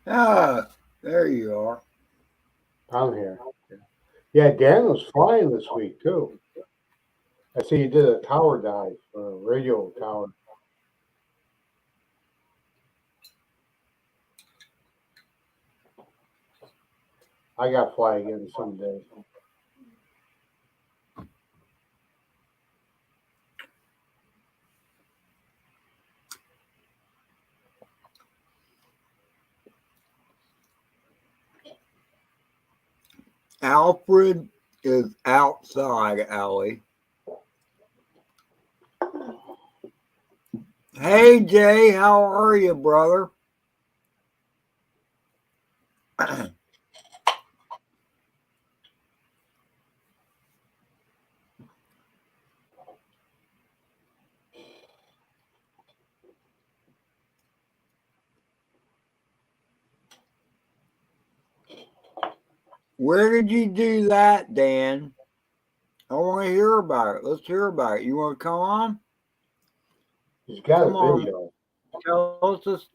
Ah, there you are. I'm here. Yeah, Dan was flying this week too. I see you did a tower dive, a radio tower. I got to fly again someday. Alfred is outside, Allie. Hey, Jay, how are you, brother? Where did you do that, Dan? I want to hear about it. Let's hear about it. You want to come on? He's got a Come on. video. Tell us this.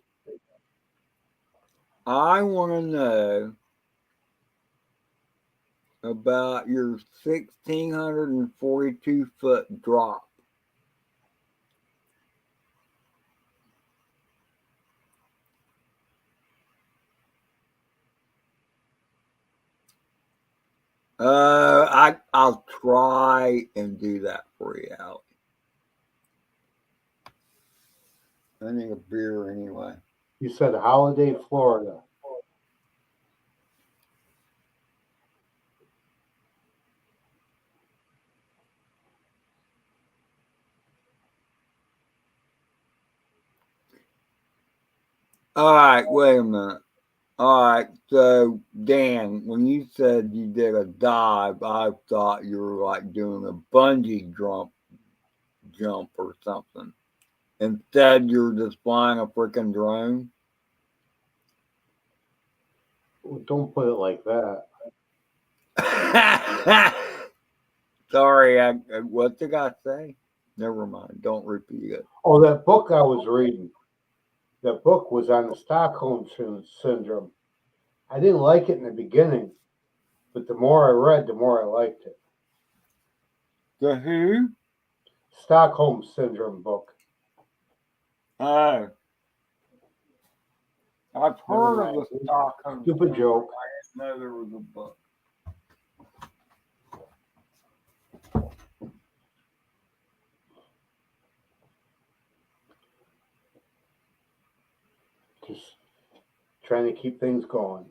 I want to know about your 1,642 foot drop. I'll try and do that for you, Allie. I need a beer anyway. You said Holiday, Florida. All right, wait a minute. All right, so Dan, when you said you did a dive, I thought you were like doing a bungee jump or something. Instead, you're just flying a freaking drone. Don't put it like that. Sorry, what did I say? Never mind. Don't repeat it. Oh, that book I was reading. That book was on the Stockholm syndrome. I didn't like it in the beginning, but the more I read, the more I liked it. The who? Stockholm syndrome book. Oh, I've Never heard of mind. the Stockholm Stupid syndrome. joke. I didn't know there was a book. Just trying to keep things going.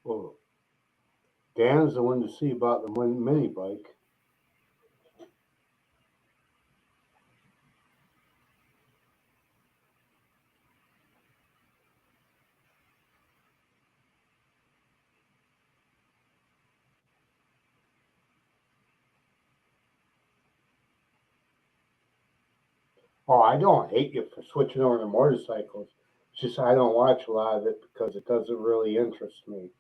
Well, Dan's the one to see about the mini bike. Oh, I don't hate you for switching over to motorcycles. It's just I don't watch a lot of it because it doesn't really interest me.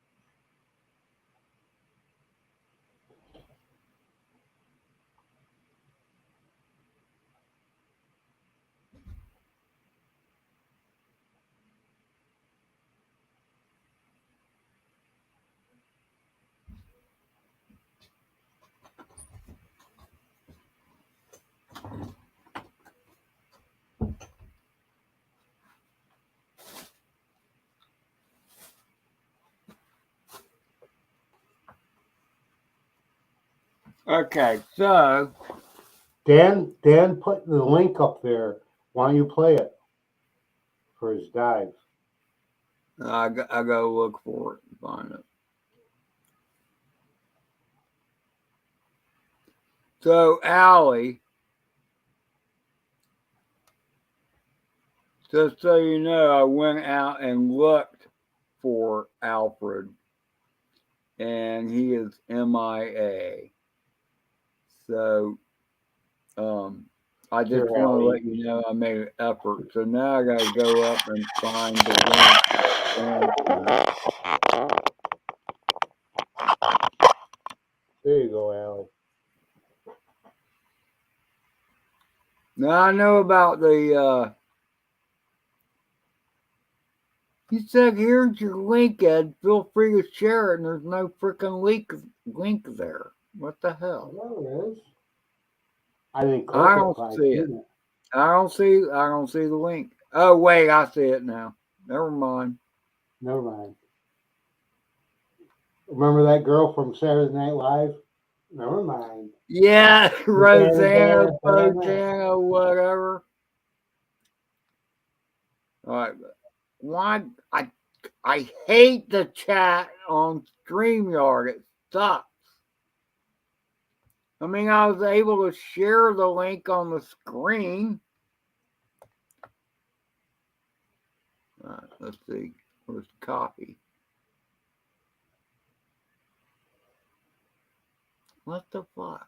Okay, so Dan put the link up there. Why don't you play it for his dive? I go look for it and find it. So, Allie, just so you know, I went out and looked for Alfred, and he is MIA. So, um, I Here, just want to Allie. let you know I made an effort. So now I got to go up and find the link that Dan sent. There you go, Allie. Now I know about the. You said here's your link, Ed. Feel free to share it, and there's no freaking link there. What the hell? There it is. I didn't click I it, don't but I see it. seen it. I don't see the link. Oh wait, I see it now. Never mind. Never mind. Remember that girl from Saturday Night Live? Never mind. Yeah, Rosanna, Rosanna. Bojana, whatever. All right. Why I hate the chat on StreamYard. It sucks. I mean, I was able to share the link on the screen. All right, let's see. Where's the copy? What the fuck?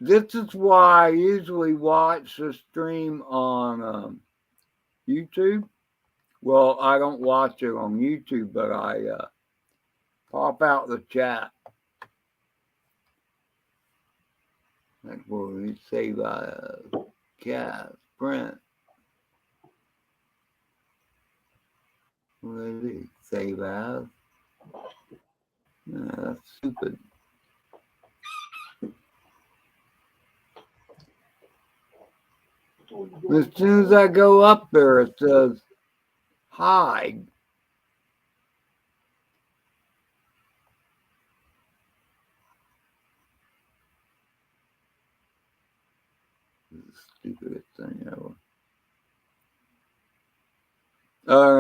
This is why I usually watch the stream on YouTube. Well, I don't watch it on YouTube, but I pop out the chat. Like, well, we save cast, print. What do they do? Save as? Yeah, that's stupid. As soon as I go up there, it says hide. Stupidest thing ever.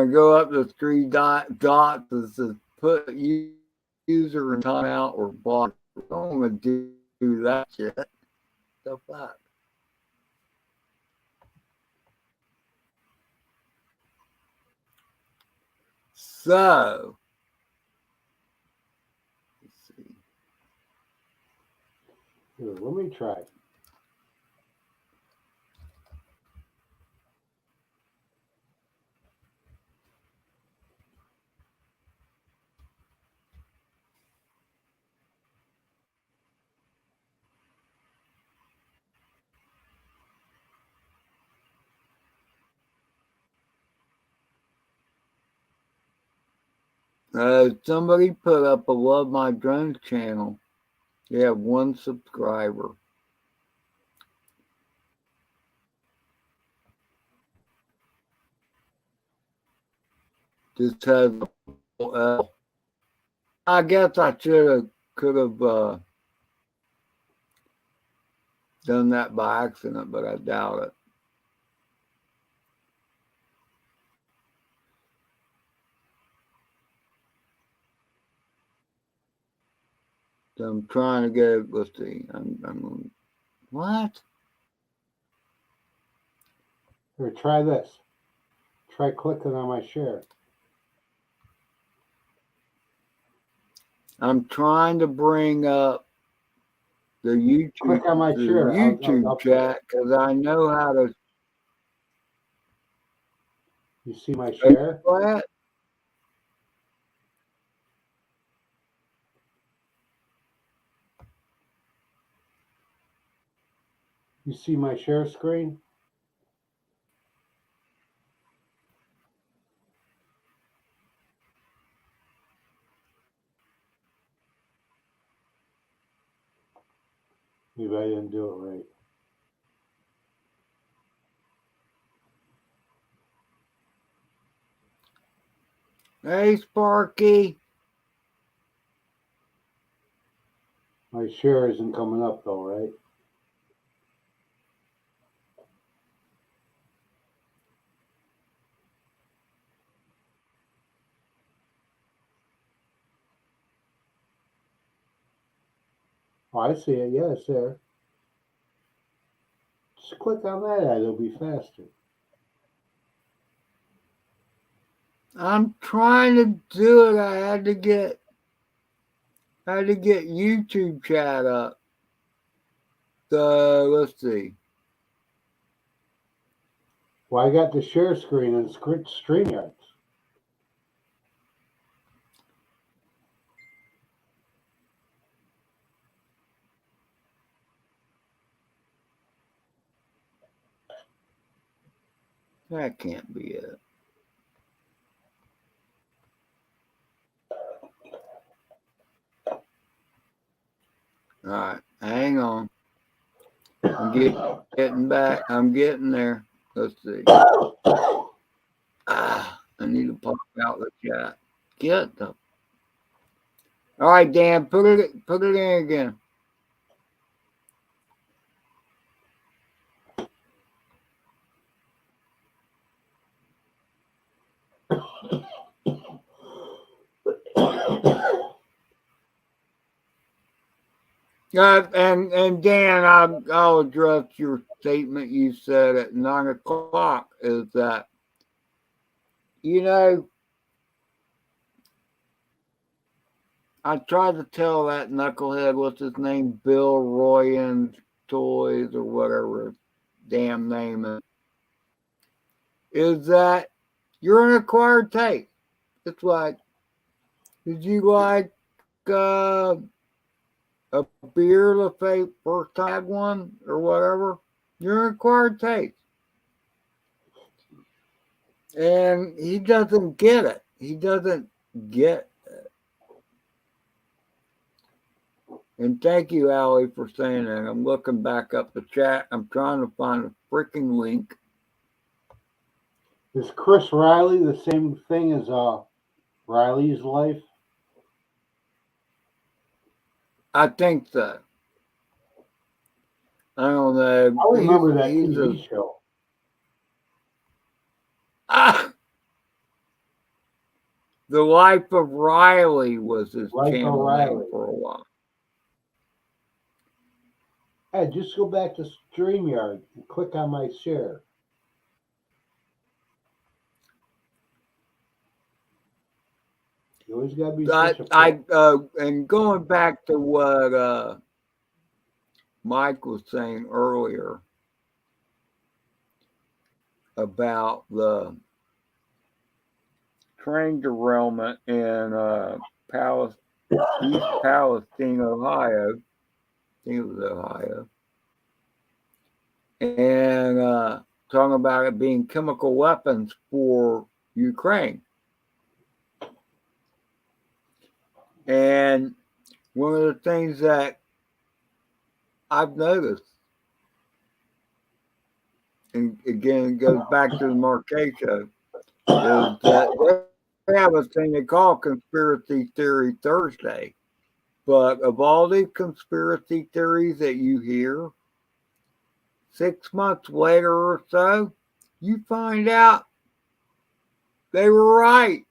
Go up to three dots that says put user in timeout or block. I don't want to do that shit. The fuck? So, let's see. Here, let me try. Somebody put up a Love My Drones channel. They have one subscriber. Just has a L. I guess I could have done that by accident, but I doubt it. So I'm trying to get. Let's see. What? Here, try this. Try clicking on my share. I'm trying to bring up the YouTube Click on my share. YouTube chat because I know how to. You see my share? What? You see my share screen? Maybe I didn't do it right. Hey, Sparky. My share isn't coming up though, right? Oh, I see it. Yeah, it's there. Just click on that ad. It'll be faster. I'm trying to do it. I had to get YouTube chat up. So let's see. Well, I got the share screen and StreamYard. That can't be it. All right. back. I'm getting there. Let's see. I need to pop out the chat. Get the. All right, Dan. Put it in again. And Dan, I'll address your statement you said at 9 o'clock. Is that you know I tried to tell that knucklehead what's his name, Bill Royan Toys or whatever his damn name is that you're an acquired taste. It's like, did you like a beer the first time you had one or whatever? You're an acquired taste. And he doesn't get it. He doesn't get it. And thank you, Allie, for saying that. I'm looking back up the chat. I'm trying to find a freaking link. Is Chris Riley the same thing as Riley's life? I think so. I don't know. I remember that He's a TV show. ah, The Life of Riley was his Life of channel name Riley. for a while. Hey, just go back to StreamYard and click on my share. You always gotta be such a And going back to what Mike was saying earlier about the train derailment in East Palestine, Ohio. I think it was Ohio. And talking about it being chemical weapons for Ukraine. And one of the things that I've noticed, and again, it goes back to the Marquez show, is that they have a thing they call Conspiracy Theory Thursday. But of all the conspiracy theories that you hear, 6 months later or so, you find out they were right.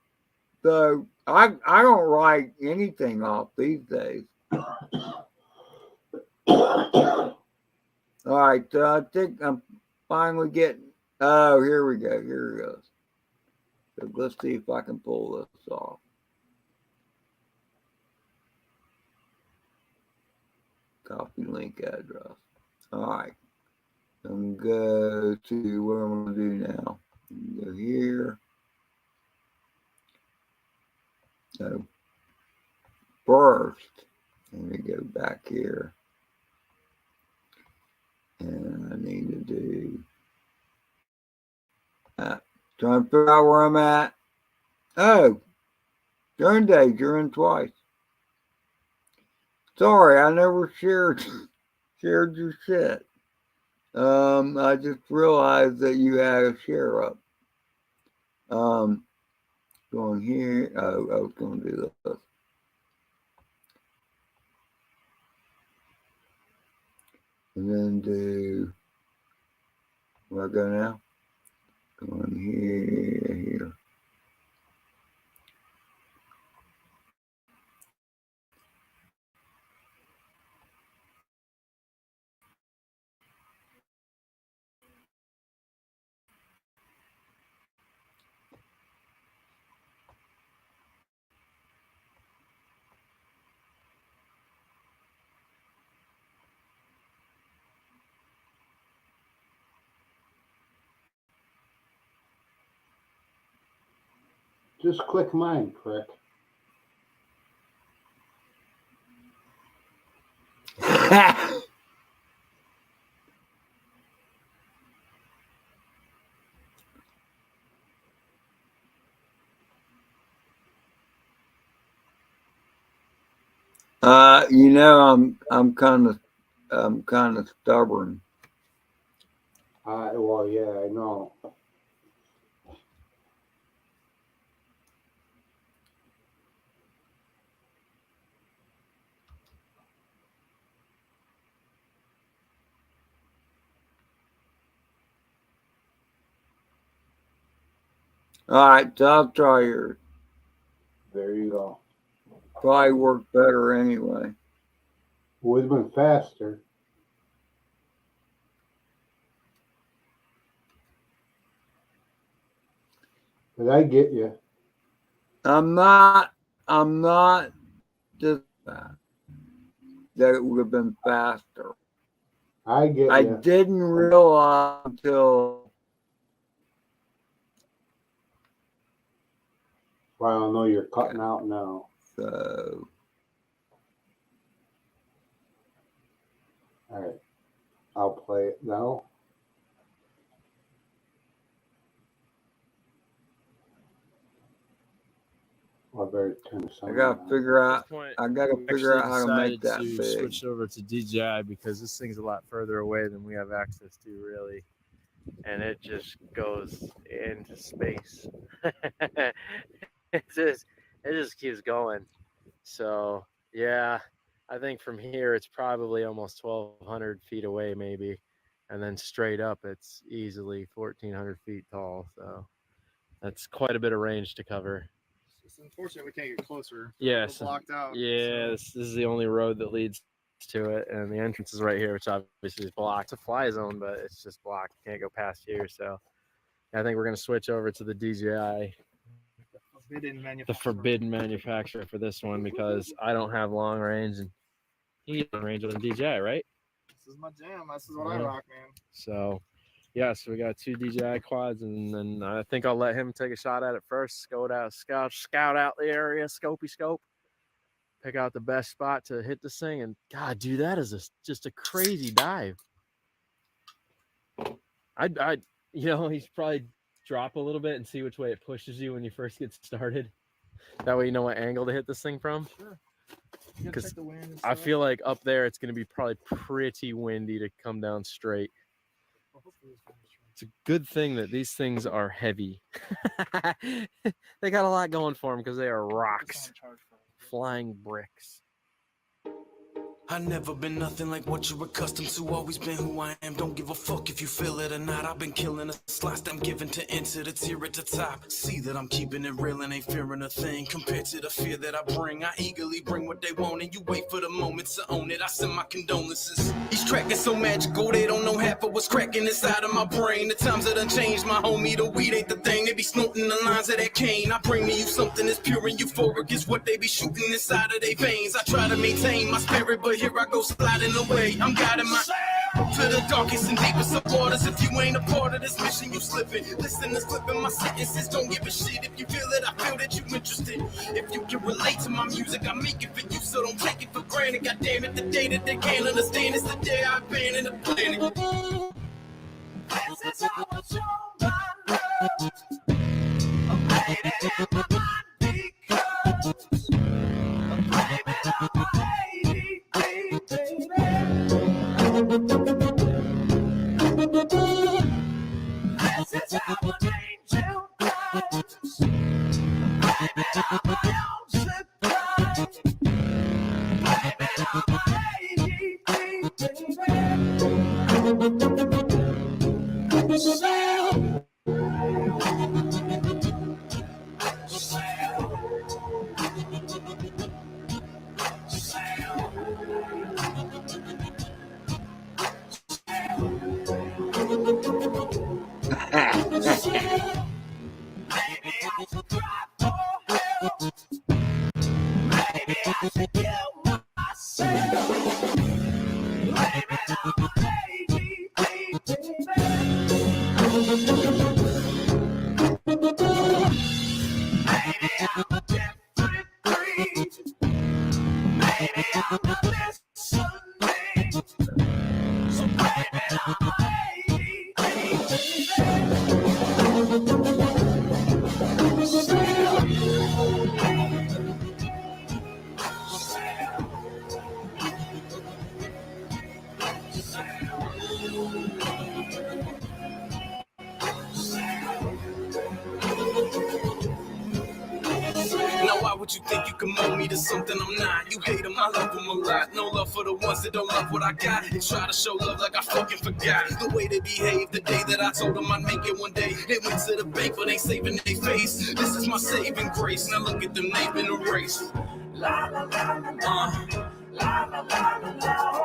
So I don't write anything off these days. All right, so I think I'm finally getting. Oh, here we go. Here it goes. So let's see if I can pull this off. Copy link address. All right. I'm gonna go to what I'm gonna do now. Go here. So first, let me go back here. And I need to do that. Trying to figure out where I'm at. Oh, during day, during twice. Sorry, I never shared your shit. I just realized that you had a share up. Um, going here. Oh, I was going to do this. And then do where I go now? Going here. Just click mine, prick. I'm kind of stubborn. Well, yeah, I know. All right, so I'll try yours. There you go. Probably work better anyway. Would have been faster, but I get you. I'm not just that it would have been faster. I get I you. didn't realize until Well, I know you're okay. cutting out now. So All right, I'll play it now. I better turn the I sound gotta on. figure At this out. point, I gotta we figure actually out how to make decided that to big. switch over to DJI because this thing's a lot further away than we have access to, really, and it just goes into space. It just keeps going. So yeah, I think from here it's probably almost 1,200 feet away, maybe, and then straight up it's easily 1,400 feet tall. So that's quite a bit of range to cover. It's unfortunate we can't get closer. Yes. We're blocked out. Yeah, So. this is the only road that leads to it, and the entrance is right here, which obviously is blocked. It's a fly zone, but it's just blocked. You can't go past here. So I think we're gonna switch over to the DJI, the forbidden manufacturer for this one because I don't have long range and he's long range on the DJI, right? This is my jam. This is what I rock, man. So yeah, so we got two DJI quads, and then I think I'll let him take a shot at it first. Scout out the area, scope, pick out the best spot to hit this thing, and God, dude, that is just a crazy dive. I'd he's probably drop a little bit and see which way it pushes you when you first get started. That way you know what angle to hit this thing from. Sure. Because I feel like up there it's going to be probably pretty windy to come down straight. It's a good thing that these things are heavy. They got a lot going for them because they are rocks, flying bricks. I never been nothing like what you're accustomed to. Always been who I am. Don't give a fuck if you feel it or not. I've been killing the slots I'm given to enter the tier at the top. See that I'm keeping it real and ain't fearing a thing compared to the fear that I bring. I eagerly bring what they want and you wait for the moment to own it. I send my condolences. Each track is so magical they don't know half of what's cracking inside of my brain. The times that done changed, my homie, the weed ain't the thing. They be snorting the lines of that cane. I bring to you something that's pure and euphoric is what they be shooting inside of their veins. I try to maintain my spirit, but here I go sliding away. I'm guiding my to the darkest and deepest of waters. If you ain't a part of this mission, you slipping. Listen to slipping my sentences. Don't give a shit if you feel it. I feel that you interested. If you can relate to my music, I make it for you, so don't take it for granted. God damn it, the day that they can't understand is the day I abandon the planet. This is how I show my love. I'm waiting in my mind because I'm blaming on my ADD, baby. This is how an angel goes. I'm blaming on my own surprise. Blaming on my ADD, baby. So maybe I should cry for help. Maybe I should kill myself. Blame it on my ADD, maybe I'm a different breed. Maybe I'm not listening. So blame it on my what you think you can mold me to something I'm not. You hate them, I love them a lot. No love for the ones that don't love what I got. They try to show love like I fucking forgot the way they behave the day that I told them I'd make it one day. They went to the bank, but ain't saving their face. This is my saving grace. Now look at them, they've been erased.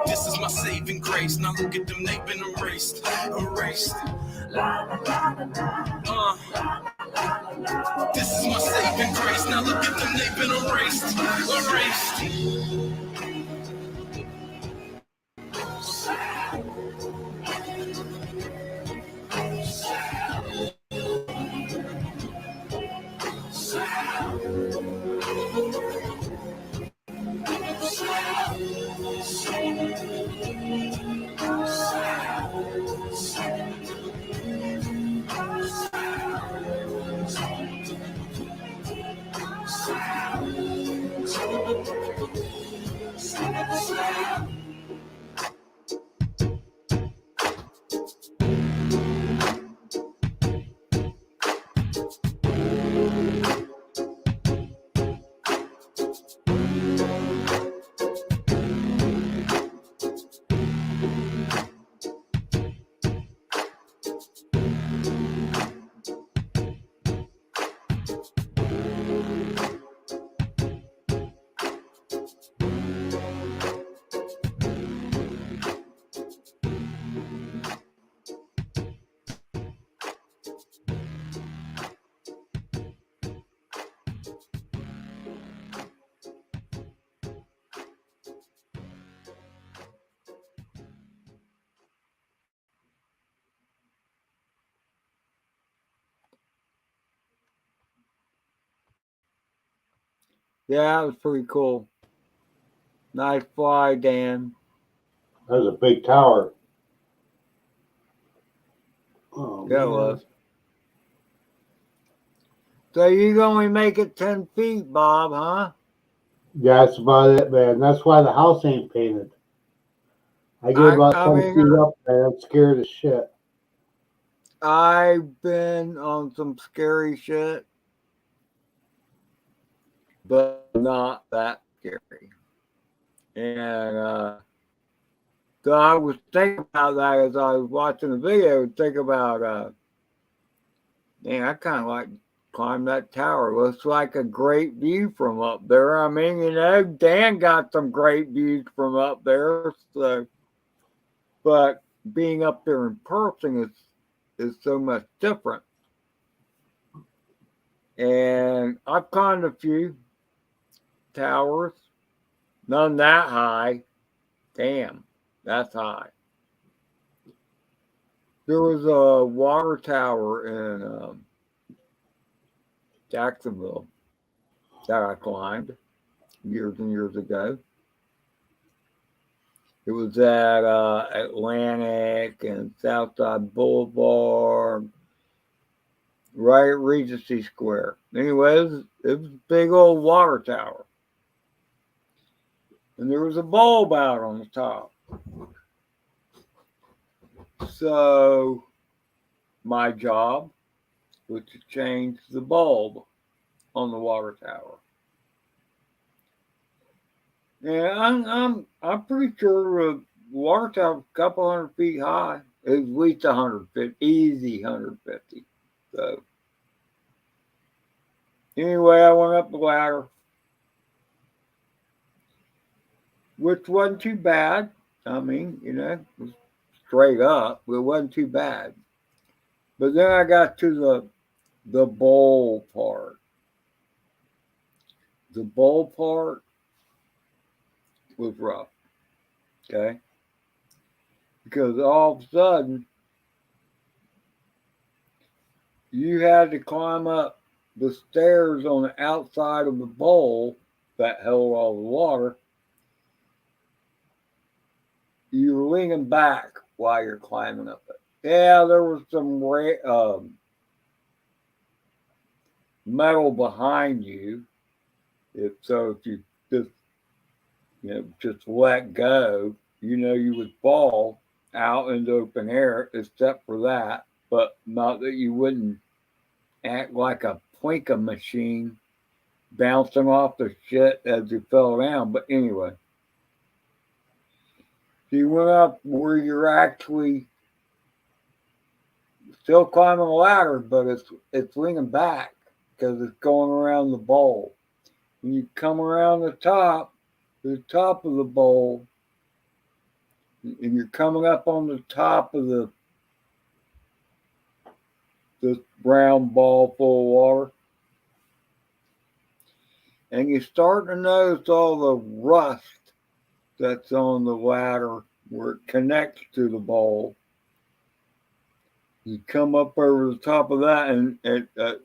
This is my saving grace. Now look at them, they've been erased. Erased. This is my saving grace. Now look at them, they've been erased. Erased. Yeah, it was pretty cool. Nice fly, Dan. That was a big tower. Oh, Yeah, it man. was. So you can only make it 10 feet, Bob, huh? Yeah, that's about it, man. That's why the house ain't painted. I get about I 10 mean, feet up, man. I'm scared as shit. I've been on some scary shit, but not that scary. And so I was thinking about that as I was watching the video. Think about, man, I kind of like to climb that tower. Looks like a great view from up there. I mean, Dan got some great views from up there. So, but being up there in person is so much different. And I've climbed a few towers, none that high. Damn, that's high. There was a water tower in Jacksonville that I climbed years and years ago. It was at Atlantic and Southside Boulevard, right at Regency Square. Anyway, it was a big old water tower. And there was a bulb out on the top. So my job was to change the bulb on the water tower. Yeah, I'm pretty sure the water tower a couple hundred feet high. It was at least 150, easy 150. So anyway, I went up the ladder, which wasn't too bad. I mean, it was straight up, but it wasn't too bad. But then I got to the bowl part. The bowl part was rough, okay? Because all of a sudden you had to climb up the stairs on the outside of the bowl that held all the water. You're leaning back while you're climbing up it. Yeah, there was some metal behind you. If you just just let go, you would fall out into open air. Except for that, but not that you wouldn't act like a plinka machine bouncing off the shit as you fell down. But anyway, so you went up where you're actually still climbing a ladder, but it's leaning back because it's going around the bowl. When you come around the top of the bowl, and you're coming up on the top of this brown ball full of water, and you start to notice all the rust that's on the ladder where it connects to the bowl. You come up over the top of that, and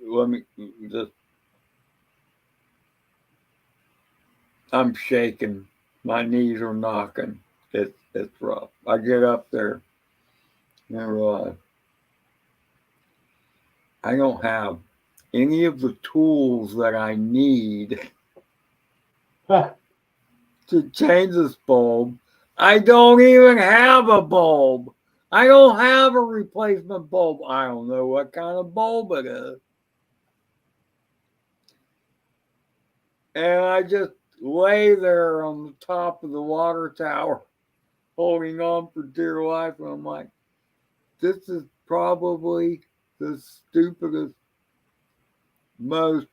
let me just. I'm shaking. My knees are knocking. It's rough. I get up there and realize I don't have any of the tools that I need to change this bulb. I don't even have a bulb. I don't have a replacement bulb. I don't know what kind of bulb it is. And I just lay there on the top of the water tower, holding on for dear life. And I'm like, this is probably the stupidest, most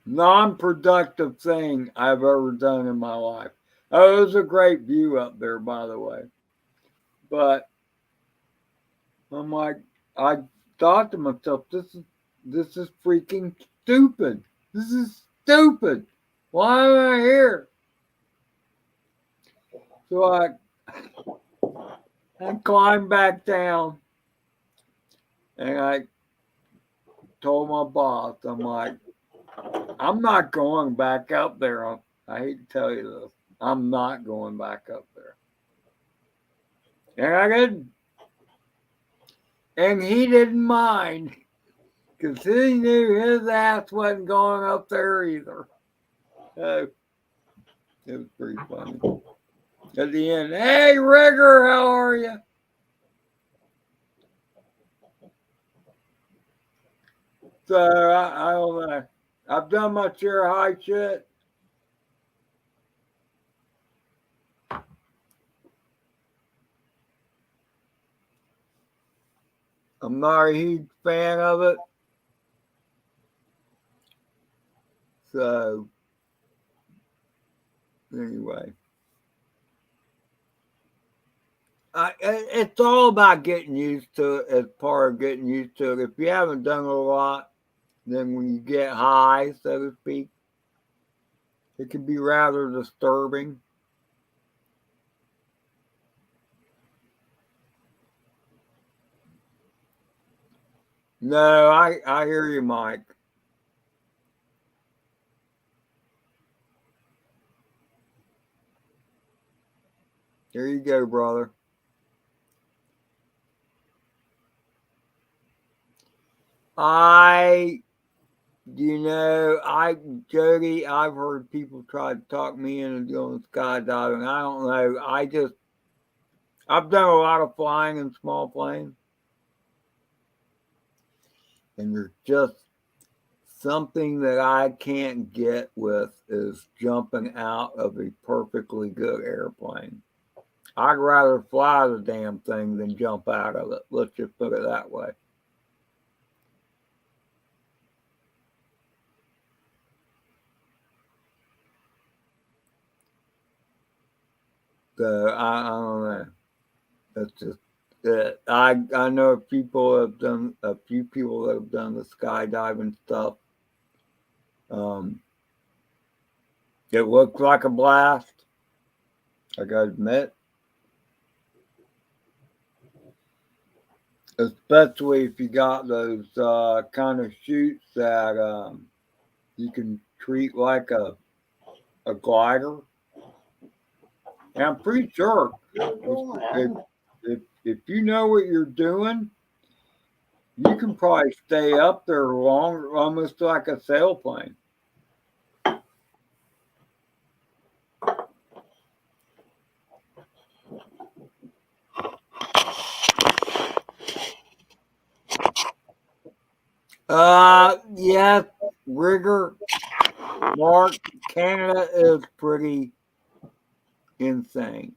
non-productive thing I've ever done in my life. Oh, it was a great view up there, by the way. But I'm like, I thought to myself, this is freaking stupid. This is stupid. Why am I here? So I climbed back down, and I told my boss, I'm like, I'm not going back up there. I hate to tell you this. I'm not going back up there. And I didn't. And he didn't mind because he knew his ass wasn't going up there either. So it was pretty funny. At the end, hey, Rigger, how are you? So I don't know. I've done my share of high shit. I'm not a huge fan of it. So anyway, it's all about getting used to it as part of getting used to it. If you haven't done it a lot, then when you get high, so to speak, it can be rather disturbing. No, I hear you, Mike. There you go, brother. I, Jody, I've heard people try to talk me into doing skydiving. I don't know. I've done a lot of flying in small planes, and there's just something that I can't get with is jumping out of a perfectly good airplane. I'd rather fly the damn thing than jump out of it. Let's just put it that way. So I don't know. That's just it. I know a few people that have done the skydiving stuff. Um, it looks like a blast. I gotta admit, especially if you got those kind of chutes that you can treat like a glider. And I'm pretty sure if you know what you're doing, you can probably stay up there longer, almost like a sailplane. Yes, Rigger. Mark, Canada is pretty insane.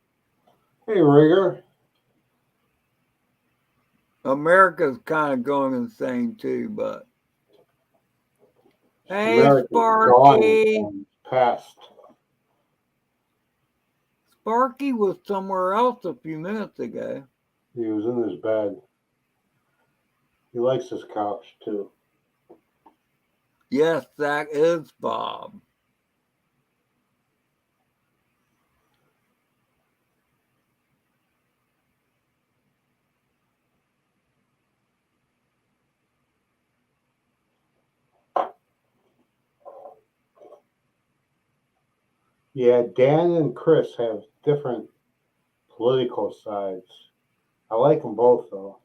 Hey, Rigger. America's kind of going insane too, but hey, America's gone Sparky. and past. Sparky was somewhere else a few minutes ago. He was in his bed. He likes his couch too. Yes, that is Bob. Yeah, Dan and Chris have different political sides. I like them both though.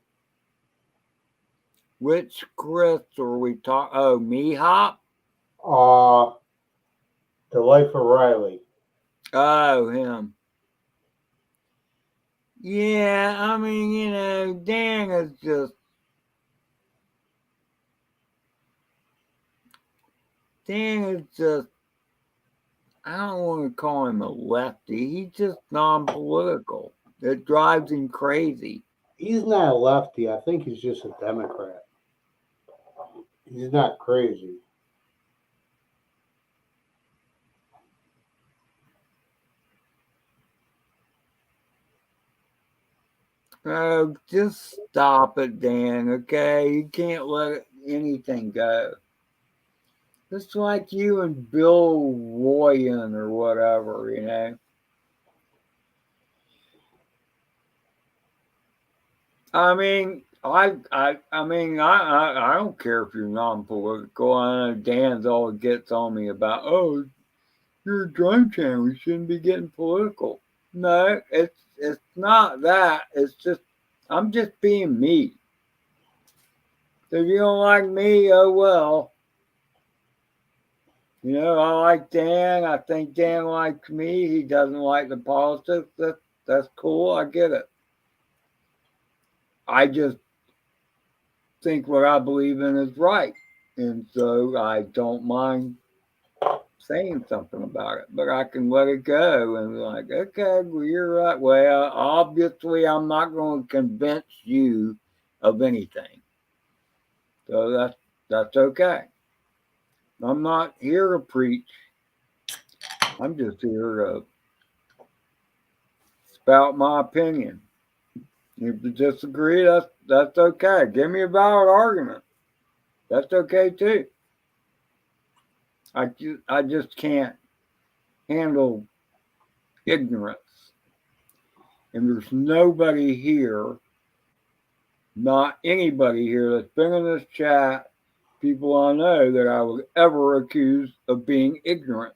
Which Chris are we talking? Oh, me hop? Uh The Life of Riley. Oh, him. Yeah, I mean, Dan is just. Dan is just. I don't want to call him a lefty. He's just non political. It drives him crazy. He's not a lefty. I think he's just a Democrat. He's not crazy. Oh, just stop it, Dan, okay? You can't let anything go. Just like you and Bill Royan or whatever. I mean, I don't care if you're non-political. I know Dan's always gets on me about, oh, you're a drone channel. You shouldn't be getting political. No, it's not that. It's just I'm just being me. If you don't like me, oh well. I like Dan. I think Dan likes me. He doesn't like the politics. That's cool. I get it. I just think what I believe in is right. And so I don't mind saying something about it, but I can let it go and be like, okay, well, you're right. Well, obviously, I'm not going to convince you of anything. So that's okay. I'm not here to preach. I'm just here to spout my opinion. If you disagree, that's okay. Give me a valid argument. That's okay too. I just can't handle ignorance. And there's nobody here, not anybody here that's been in this chat, people I know that I would ever accuse of being ignorant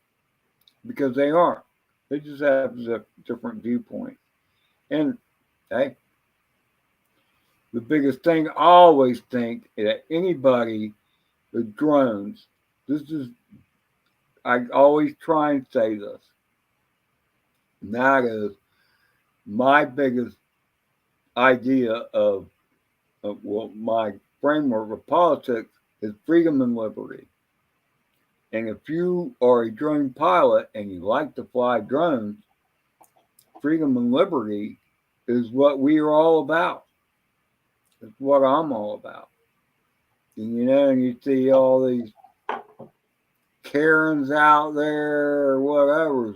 because they aren't. They just have a different viewpoint. And hey, the biggest thing I always think that anybody with drones, this is, I always try and say this, and that is my biggest idea of well, my framework of politics is freedom and liberty. And if you are a drone pilot and you like to fly drones, freedom and liberty is what we are all about. It's what I'm all about. And you see all these Karens out there or whatever.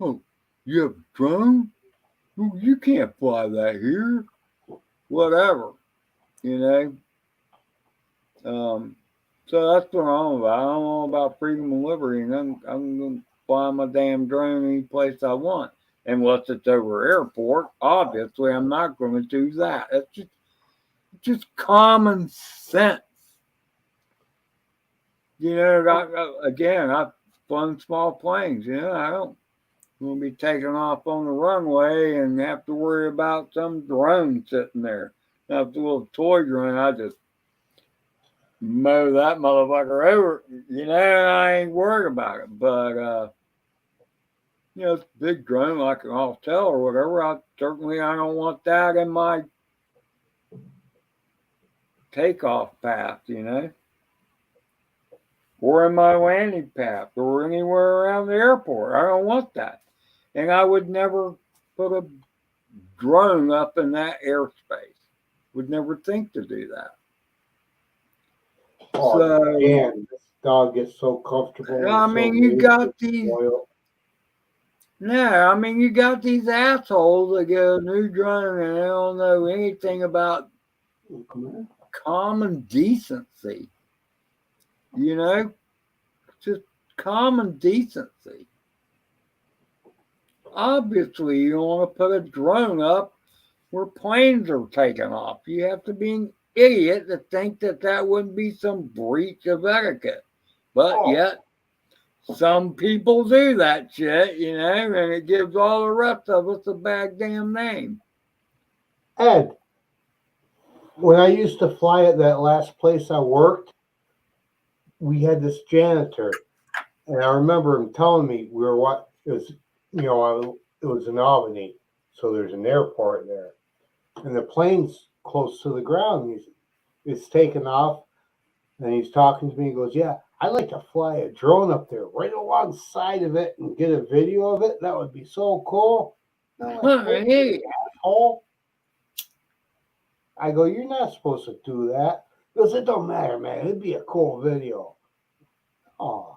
Oh, you have a drone? Oh, you can't fly that here. Whatever, you know. So that's what I'm about. I'm all about freedom and liberty, and I'm going to fly my damn drone any place I want. Unless it's over airport, obviously I'm not going to do that. That's just common sense. I've flown small planes. I don't want to be taking off on the runway and have to worry about some drone sitting there. Now, if it's a little toy drone, I just mow that motherfucker over. I ain't worried about it. But it's a big drone like a hotel or whatever. I don't want that in my takeoff path. or in my landing path or anywhere around the airport. I don't want that. And I would never put a drone up in that airspace. Would never think to do that. Oh, So, Dan, this dog gets so comfortable and I so mean, you good and got these. spoiled. No, I mean, you got these assholes that get a new drone and they don't know anything about Come here. common decency. You know, just common decency. Obviously, you don't want to put a drone up where planes are taking off. You have to be an idiot to think that that wouldn't be some breach of etiquette. But Oh, yet, some people do that shit, you know, and it gives all the rest of us a bad damn name. Ed, when I used to fly at that last place I worked, we had this janitor, and I remember him telling me we were what it was, it was in Albany, so there's an airport there, and the plane's close to the ground. It's taking off, and he's talking to me. He goes, "Yeah, I'd like to fly a drone up there, right alongside of it, and get a video of it. That would be so cool." And I'm like, "Okay, Hey, asshole." I go, "You're not supposed to do that." He goes, "It don't matter, man. It'd be a cool video." Oh,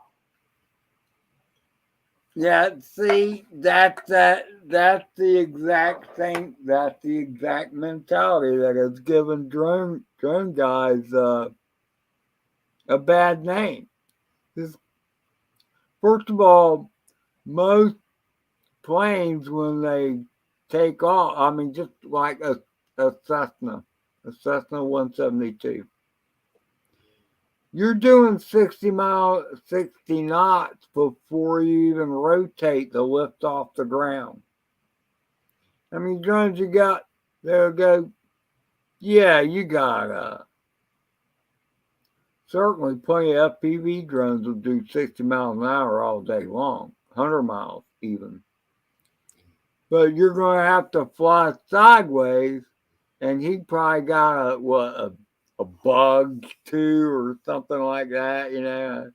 yeah, see, that's the exact thing. That's the exact mentality that has given drone guys a bad name. 'Cause first of all, most planes when they take off, I mean, just like a Cessna 172. You're doing 60 knots before you even rotate the lift off the ground. I mean, drones you got, they'll go, yeah, you got certainly plenty of FPV drones will do 60 miles an hour all day long, 100 miles even. But you're going to have to fly sideways, and he probably got a bug too or something like that, you know.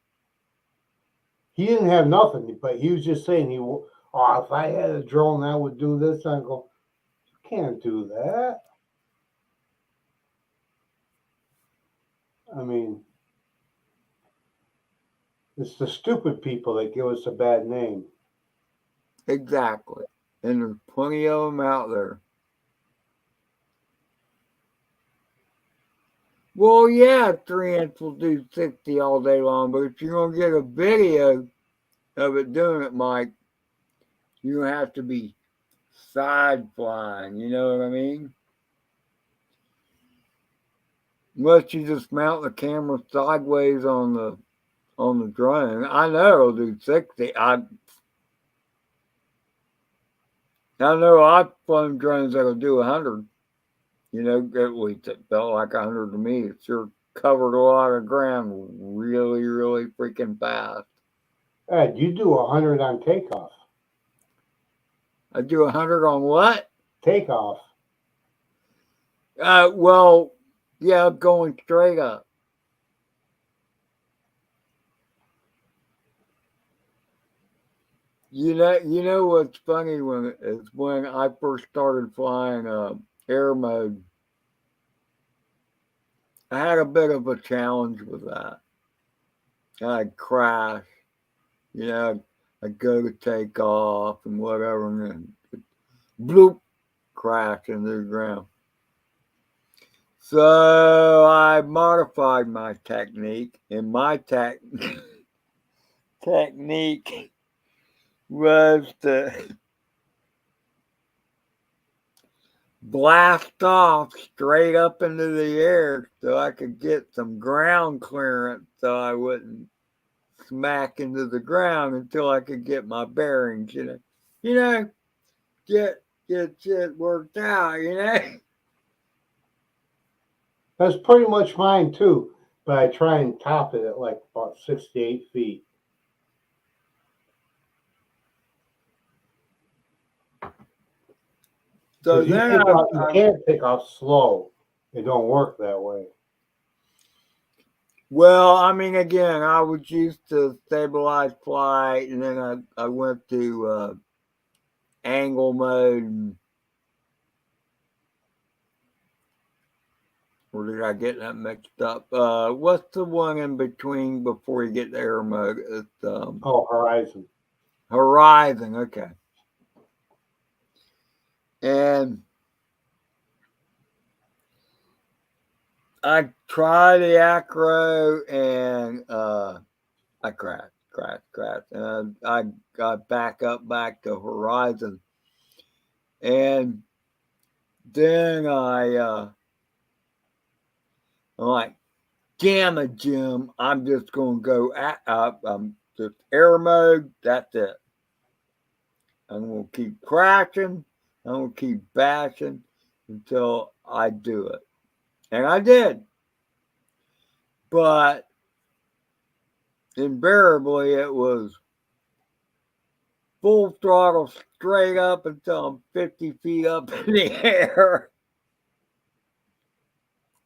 he didn't have nothing, but he was just saying if I had a drone, I would do this. I go, "You can't do that." I mean, it's the stupid people that give us a bad name. Exactly. And there's plenty of them out there. Well, yeah, 3 inch will do 60 all day long, but if you're going to get a video of it doing it, Mike, you have to be side flying. You know what I mean? Unless you just mount the camera sideways on the drone. I know it'll do 60. I know I've flown drones that'll do 100. You know, at least it felt like 100 to me. It sure covered a lot of ground really, really freaking fast. Ed, you do 100 on takeoff. I do 100 on what? Takeoff. Well, yeah, going straight up. You know what's funny when I first started flying air mode, I had a bit of a challenge with that. I'd crash, you know, I'd go to take off and whatever, and then bloop, crash into the ground. So I modified my technique, and my technique was to blast off straight up into the air so I could get some ground clearance so I wouldn't smack into the ground until I could get my bearings, You know, get shit worked out, you know? That's pretty much mine too, but I try and top it at like about 68 feet. So Because you then take off, you can't take off slow. It don't work that way. Well, I mean, again, I was used to stabilized flight, and then I went to angle mode. And, or did I get that mixed up? What's the one in between before you get to air mode? It's Oh, Horizon. horizon. Okay. And I tried the acro, and I crashed, and I got back to horizon, and then I'm like, damn it, Jim, I'm just gonna go just air mode. That's it. I'm gonna keep crashing. I'm gonna keep bashing until I do it, and I did. But invariably, it was full throttle straight up until I'm 50 feet up in the air,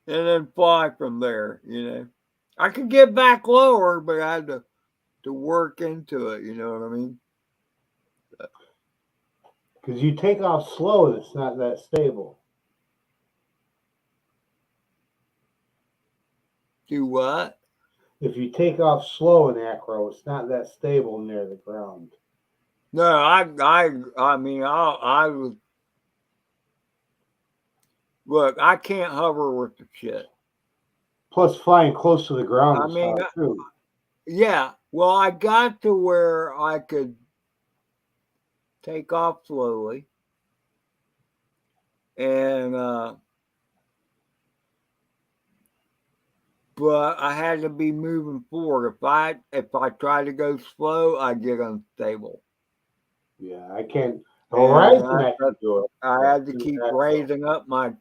and then fly from there. I could get back lower, but I had to work into it. You know what I mean? Because you take off slow and it's not that stable. Do what? If you take off slow in acro, it's not that stable near the ground. No, I mean, I was look. I can't hover with the shit. Plus, flying close to the ground I is mean, hard too. yeah. Well, I got to where I could take off slowly, and but I had to be moving forward. If I try to go slow, I get unstable, Yeah, I can't. and Horizon, I can do it. I But had to in keep acro, raising up my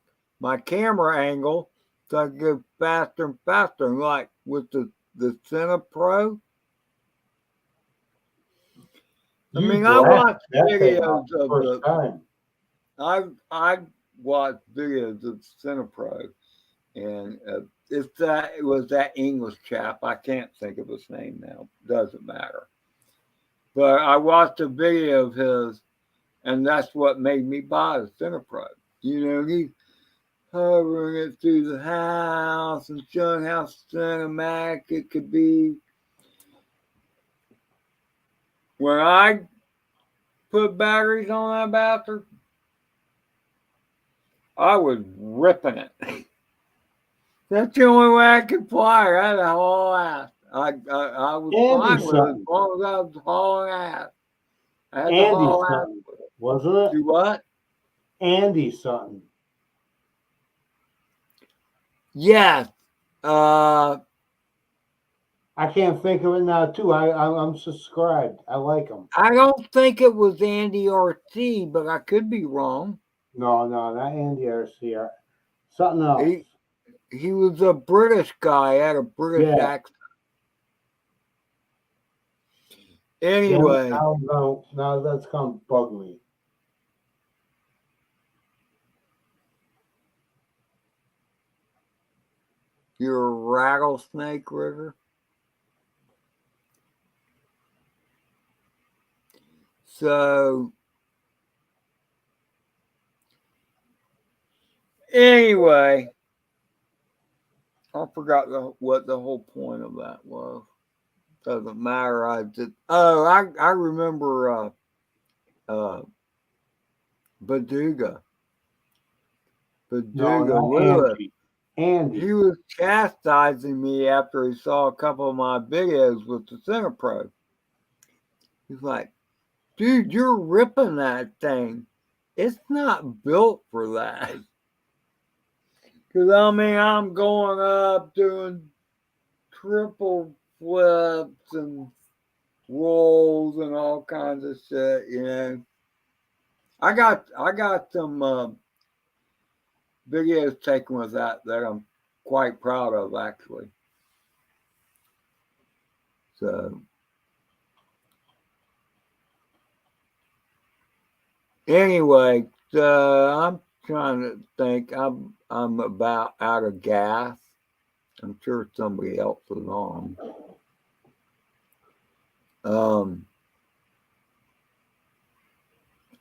camera angle so I could go faster and faster. And like with the Cine Pro, I you mean, I blasted watched that thing off videos the of first the time. I watched videos of Cine Pro, and it was that English chap. I can't think of his name now. Doesn't matter. But I watched a video of his, and that's what made me buy the Cine Pro. He's hovering it through the house and showing how cinematic it could be. When I put batteries on that bastard, I was ripping it. That's the only way I could fly. I had a haul ass. I was Andy fine with it as something. long as I was hauling ass. I had to Andy haul ass something. with it. Wasn't it? Do what? Andy something. Yes. Uh, I can't think of it now. Too. I'm subscribed. I like him. I don't think it was Andy RT, but I could be wrong. No, not Andy RC. Something else. He he was a British guy, had a British Yeah. accent. Yeah. Anyway, Now that's come bug me. you're a rattlesnake river. So anyway, I forgot what the whole point of that was. Doesn't matter. I just I remember uh Baduga. No, Baduga not Lewis. Andy. He Andy. was chastising me after he saw a couple of my videos with the Center Pro. He's like, dude, you're ripping that thing. It's not built for that. Because I mean, I'm going up doing triple flips and rolls and all kinds of shit. I got some videos taken with that I'm quite proud of actually. So anyway, I'm trying to think. I'm about out of gas. I'm sure somebody else is on.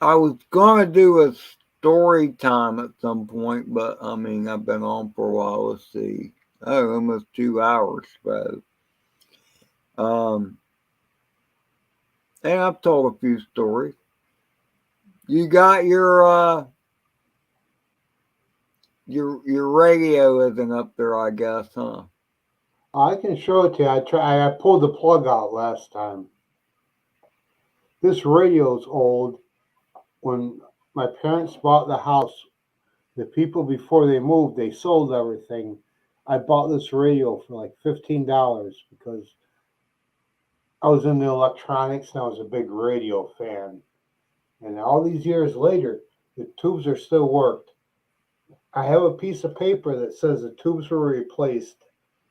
I was gonna do a story time at some point, but I mean I've been on for a while. Let's see. Oh, almost 2 hours, bro. Um, and I've told a few stories. You got your radio isn't up there, I guess, huh? I can show it to you. I pulled the plug out last time. This radio's old. When my parents bought the house, the people before they moved, they sold everything. I bought this radio for like $15 because I was into electronics and I was a big radio fan. And all these years later, the tubes are still worked. I have a piece of paper that says the tubes were replaced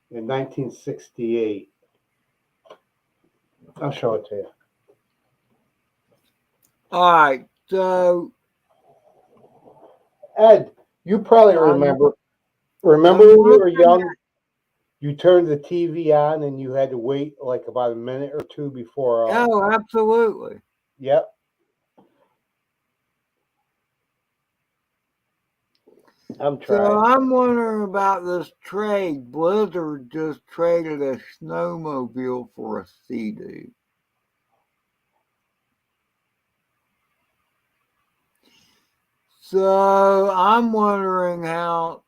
in 1968. I'll show it to you. All right, so Ed, you probably I'm remember. Remember I'm when you were looking young, you turned the TV on and you had to wait like about a minute or two before. at. Oh, absolutely. Yep. I'm So trying. I'm wondering about this trade. Blizzard just traded a snowmobile for a CD. So I'm wondering how.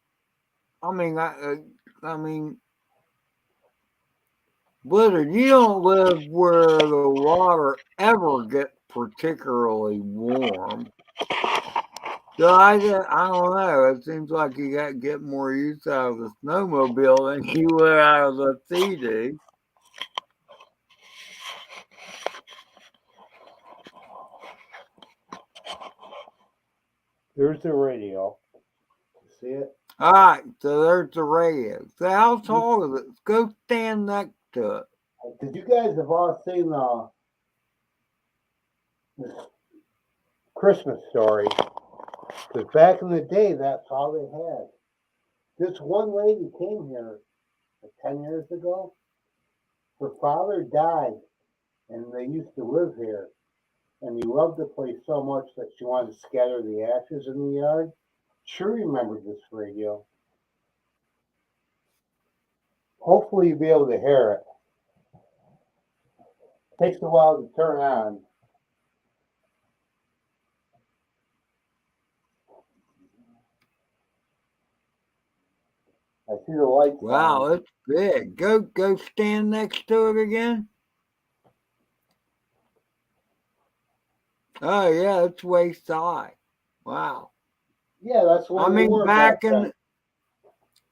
I mean, I mean, Blizzard, you don't live where the water ever gets particularly warm. So I don't know. It seems like you got to get more use out of the snowmobile than you would out of the CD. There's the radio. See it? All right, so there's the radio. So how tall is it? Go stand next to it. Did you guys have all seen this Christmas Story? Because back in the day, that's all they had. This one lady came here 10 years ago. Her father died, and they used to live here. And he loved the place so much that she wanted to scatter the ashes in the yard. She remembered this radio. Hopefully, you'll be able to hear it. Takes a while to turn on. I see the lights Wow, on. it's big. Go stand next to it again. Oh yeah, it's waist high. Wow. Yeah, that's the I way they mean, were back then.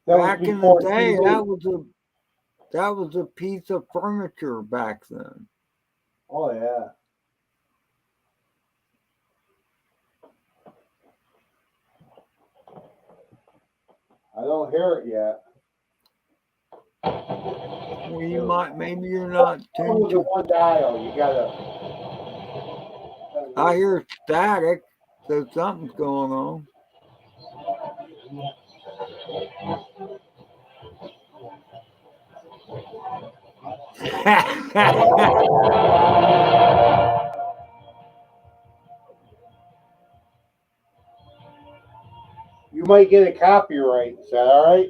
That was back in the before day, TV. that was a piece of furniture back then. Oh yeah. I don't hear it yet. Well, maybe you're not tuned The to. one dial. You gotta. I hear static, so something's going on. You might get a copyright. Is that all right?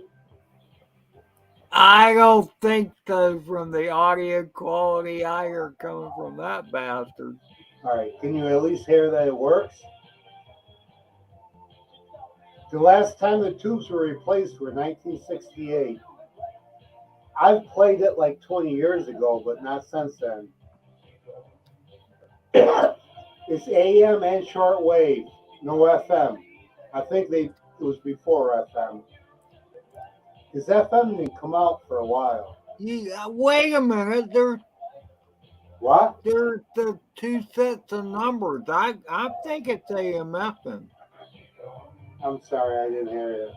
I don't think so from the audio quality I hear coming from that bastard. All right. Can you at least hear that it works? The last time the tubes were replaced were 1968. I've played it like 20 years ago, but not since then. It's AM and shortwave, no FM. I think it was before FM. Because FM didn't come out for a while. Wait a minute, What? there's the two sets of numbers. I think it's AMFing. I'm sorry, I didn't hear you.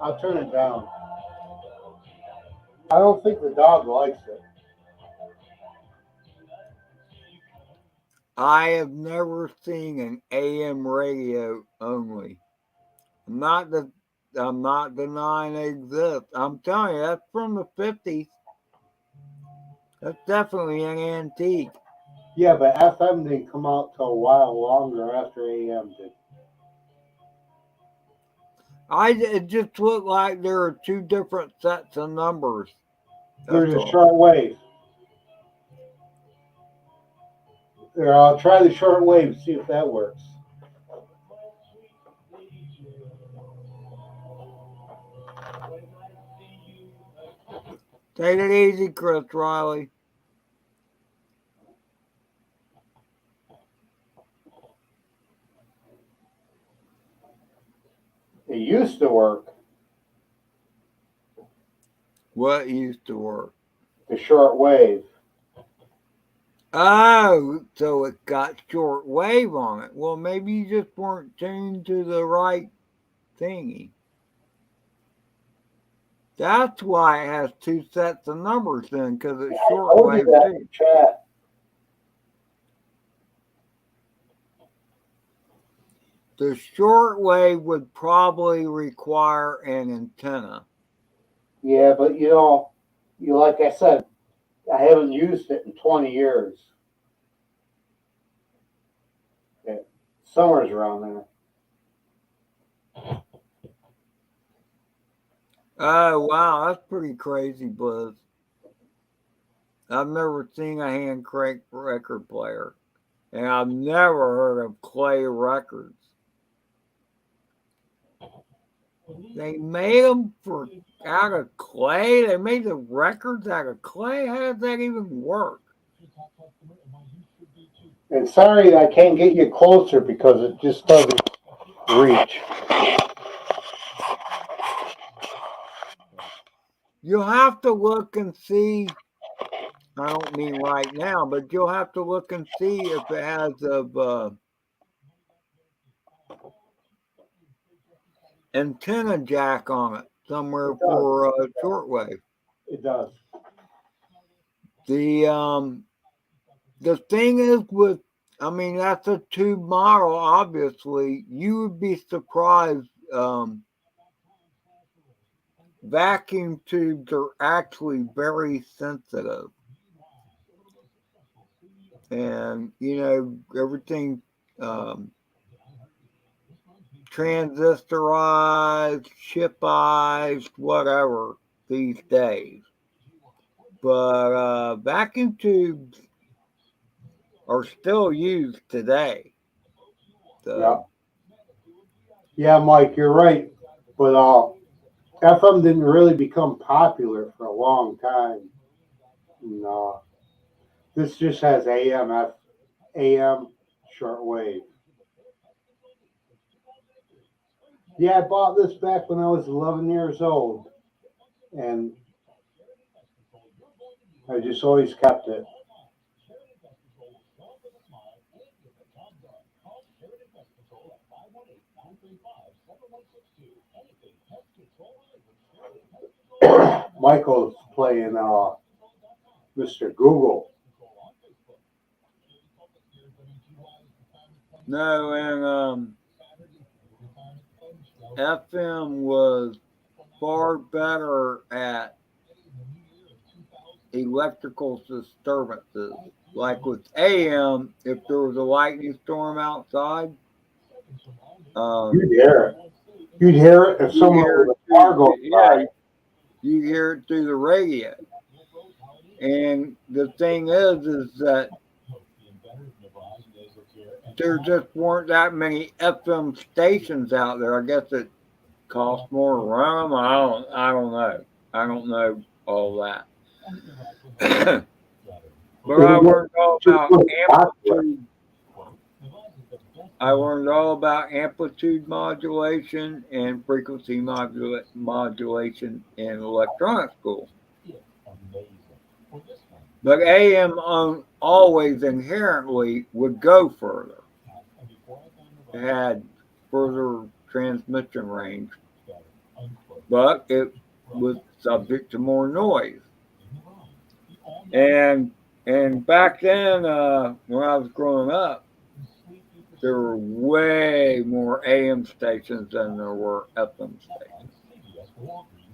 I'll turn it down. I don't think the dog likes it. I have never seen an AM radio only. I'm not the I'm not denying they exist. I'm telling you, that's from the 50s. That's definitely an antique. Yeah, but FM didn't come out till a while longer after AM did. It just looked like there are two different sets of numbers. There's That's a all. short wave. Here, I'll try the short wave, see if that works. Take it easy, Chris Riley. It used to work, What used to work? the short wave. Oh, so it got short wave on it. Well, maybe you just weren't tuned to the right thingy. That's why it has two sets of numbers then, because it's I short told you wave that in too. the chat. The short wave would probably require an antenna. Yeah, but you like I said, I haven't used it in 20 years. Yeah, somewhere's around there. Oh, wow, that's pretty crazy, Blizz. I've never seen a hand crank record player, and I've never heard of Clay Records. They made them for out of clay. They made the records out of clay. How does that even work? And sorry I can't get you closer because it just doesn't reach. You'll have to look and see. I don't mean right now, but you'll have to look and see if it has a antenna jack on it somewhere It does. for shortwave. It does. The the thing is with, I mean, that's a tube model. Obviously, you would be surprised. Vacuum tubes are actually very sensitive, and everything um, transistorized, chipized, whatever these days. But vacuum tubes are still used today. Yeah. So Yeah, Mike, you're right. But FM didn't really become popular for a long time. No, this just has AM shortwave. Yeah, I bought this back when I was 11 years old, and I just always kept it. Michael's playing Mr. Google. no, and FM was far better at electrical disturbances. Like with AM, if there was a lightning storm outside, You'd um, hear it. You'd hear it if you someone hear with it a car goes yeah, by. you hear it through the radio. And the thing is that there just weren't that many FM stations out there. I guess it cost more to run them. I don't know. I don't know all that. But It was just really popular. amplitude. I learned all about amplitude modulation and frequency modulation in electronic school. But AM always inherently would go further. It had further transmission range, but it was subject to more noise. And back then, when I was growing up, there were way more AM stations than there were FM stations.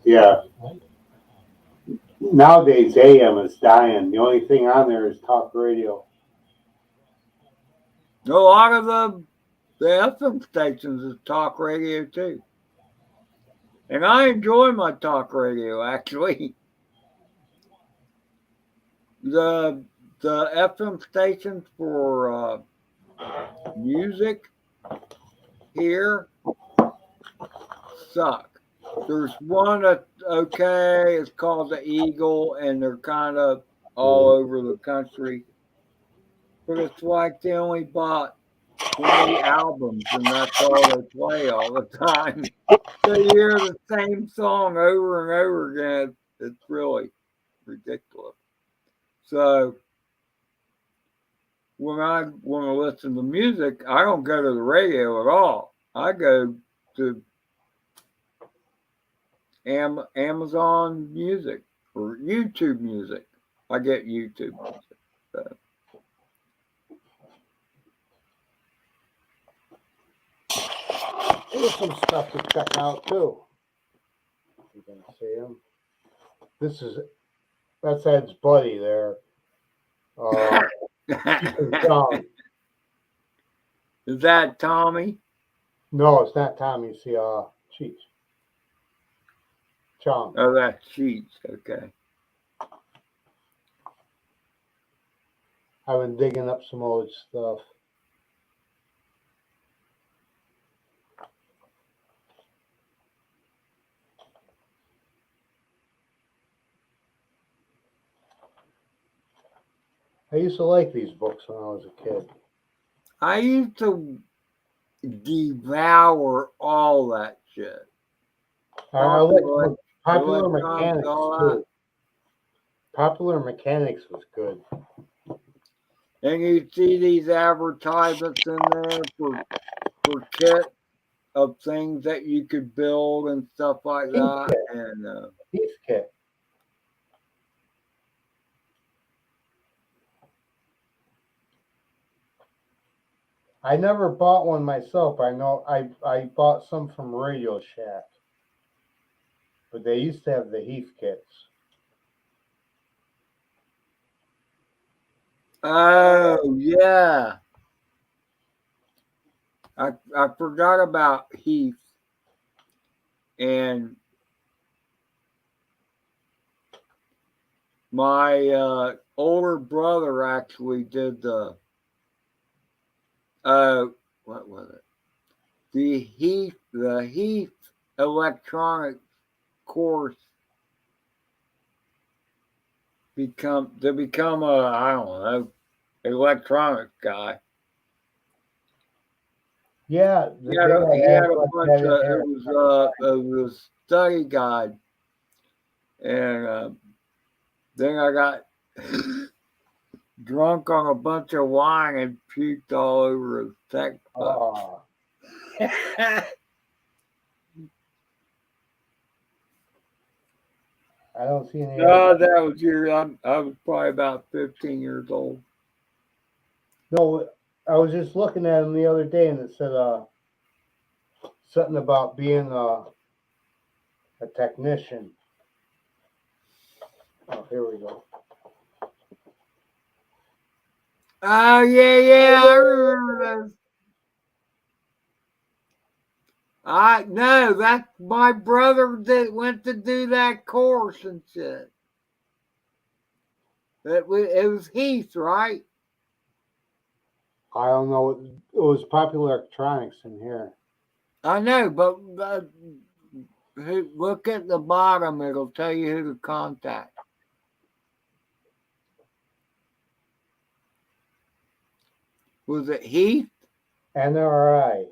Yeah. Nowadays, AM is dying. The only thing on there is talk radio. A lot of the FM stations is talk radio too. And I enjoy my talk radio actually. The FM stations for music here suck. There's one that's okay. It's called the Eagle, and they're kind of all over the country. But it's like they only bought 20 albums, and that's all they play all the time. So you hear the same song over and over again. It's really ridiculous. So when I want to listen to music, I don't go to the radio at all. I go to Amazon Music or YouTube Music. I get YouTube Music. So. There's some stuff to check out too. You can see him. That's Ed's buddy there. John. Is that Tommy? No, it's not Tommy. It's the Cheech. John. Oh, that's Cheech. Okay. I've been digging up some old stuff. I used to like these books when I was a kid. I used to devour all that shit. I like Popular Mechanics too. Popular Mechanics was good. And you see these advertisements in there for kits of things that you could build and stuff like that. And Heath kit. I never bought one myself. I know I bought some from Radio Shack. But they used to have the Heath kits. oh yeah. I forgot about Heath and my older brother actually did the what was it? The Heath electronics course become a I don't know electronics guy. Yeah, He had a bunch of it was a study guide, and then I got drunk on a bunch of wine and puked all over his textbook. Oh. I don't see any. No, that was I was probably about 15 years old. No, I was just looking at him the other day, and it said something about being a technician. Oh, here we go. Oh yeah, I remember those. No, that my brother went to do that course and shit. It was Heath, right? I don't know. It was Popular Electronics in here. I know, but look at the bottom. It'll tell you who to contact. Was it Heath? NRI.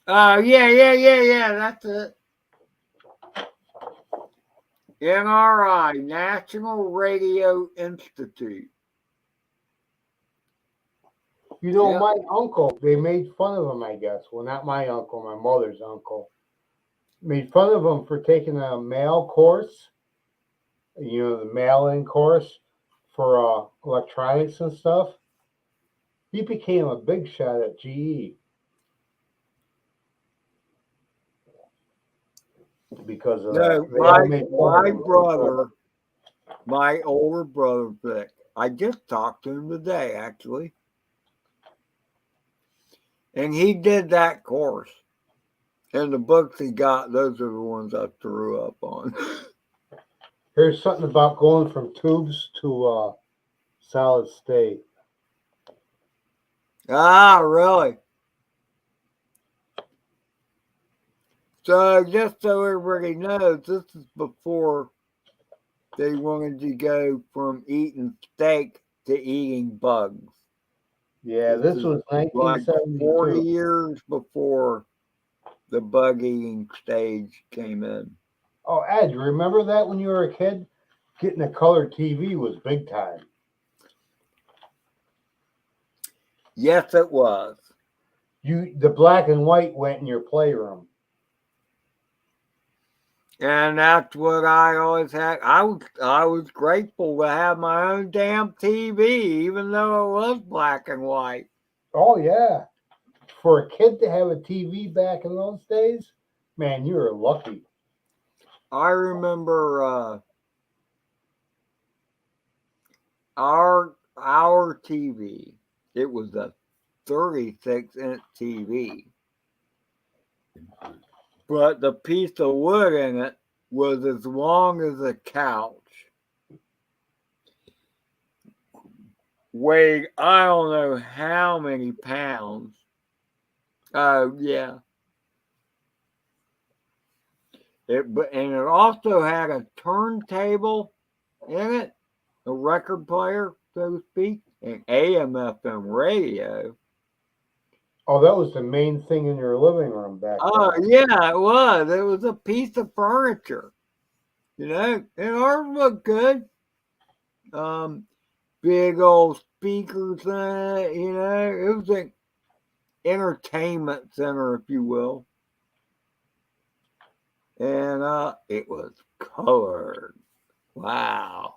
Oh, yeah. That's it. NRI, National Radio Institute. You know, my uncle, they made fun of him, I guess. Well, not my uncle, my mother's uncle. Made fun of him for taking a mail course, the mail-in course for electronics and stuff. He became a big shot at GE because No, they all made fun of my him. brother, my older brother Vic. I just talked to him today, actually, and he did that course. And the books he got, those are the ones I threw up on. Here's something about going from tubes to solid state. Ah, really? So just so everybody knows, this is before they wanted to go from eating steak to eating bugs. Yeah, This this is was like 40 1972. years before the bug eating stage came in. Oh, Ed, you remember that when you were a kid? Getting a color TV was big time. Yes, it was. The black and white went in your playroom. And that's what I always had. I was grateful to have my own damn TV, even though it was black and white. Oh yeah, for a kid to have a TV back in those days, man, you were lucky. I remember our TV. It was a 36-inch TV, but the piece of wood in it was as long as a couch. Weighed I don't know how many pounds. Oh yeah. And it also had a turntable in it, a record player, so to speak, an AM/FM radio. Oh, that was the main thing in your living room back Oh then. yeah, it was. It was a piece of furniture, and ours looked good. Um, Big old speakers in it, It was an entertainment center, if you will, and it was colored. Wow.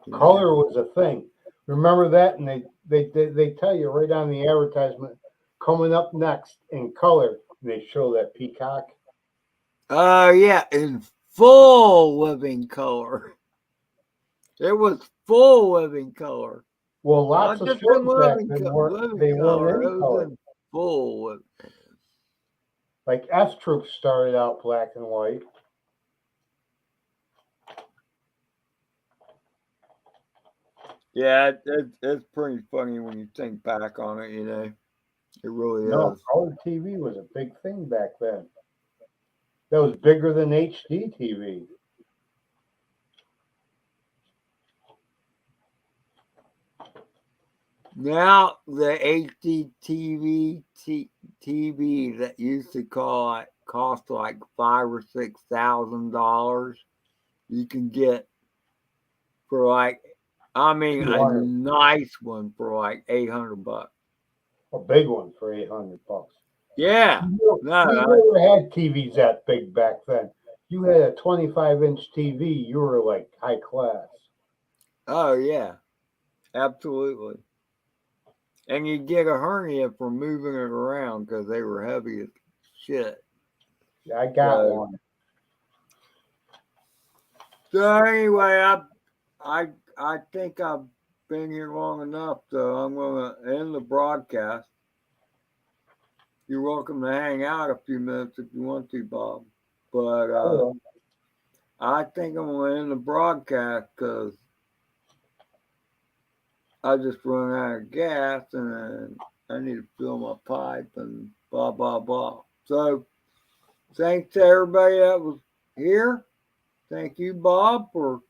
Yeah. Color was a thing. Remember that? And they tell you right on the advertisement, coming up next in color. And they show that peacock. Oh yeah, in full living color. It was full living color. Well, lots Not of just in shows back then living they weren't color. any It was color. in full. Like F Troop started out black and white. Yeah, it's pretty funny when you think back on it. It really No, is. color TV was a big thing back then. That was bigger than HD TV. Now the HD TV that used to cost like $5,000 or $6,000, you can get for like, I mean, a 200, nice one for like $800. a big one for $800. Yeah, no, We never had TVs that big back then. You had a 25-inch TV, you were like high class. oh yeah, absolutely. And you get a hernia from moving it around because they were heavy as shit. I got So, one. so anyway, I I think I've been here long enough, so I'm gonna end the broadcast. You're welcome to hang out a few minutes if you want to, Bob. But Oh, I think I'm gonna end the broadcast because I just run out of gas and I need to fill my pipe and blah blah blah. So thanks to everybody that was here. Thank you, Bob, for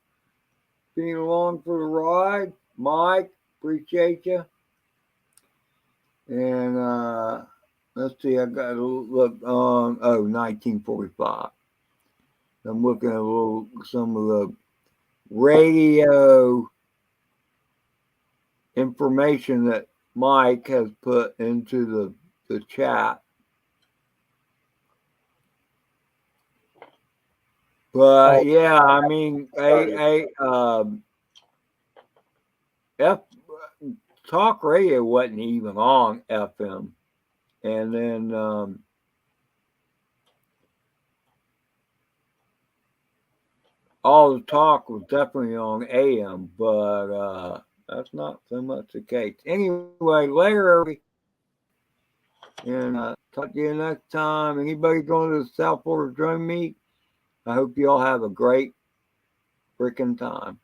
being along for the ride. Mike, appreciate you. And let's see, I got to look on 1945. I'm looking at some of the radio information that Mike has put into the chat. But oh, yeah, I mean, sorry. F talk radio wasn't even on FM, and then all the talk was definitely on AM, but that's not so much the case. Anyway, later, everybody, and talk to you next time. Anybody going to the South Florida Drum Meet? I hope you all have a great freaking time.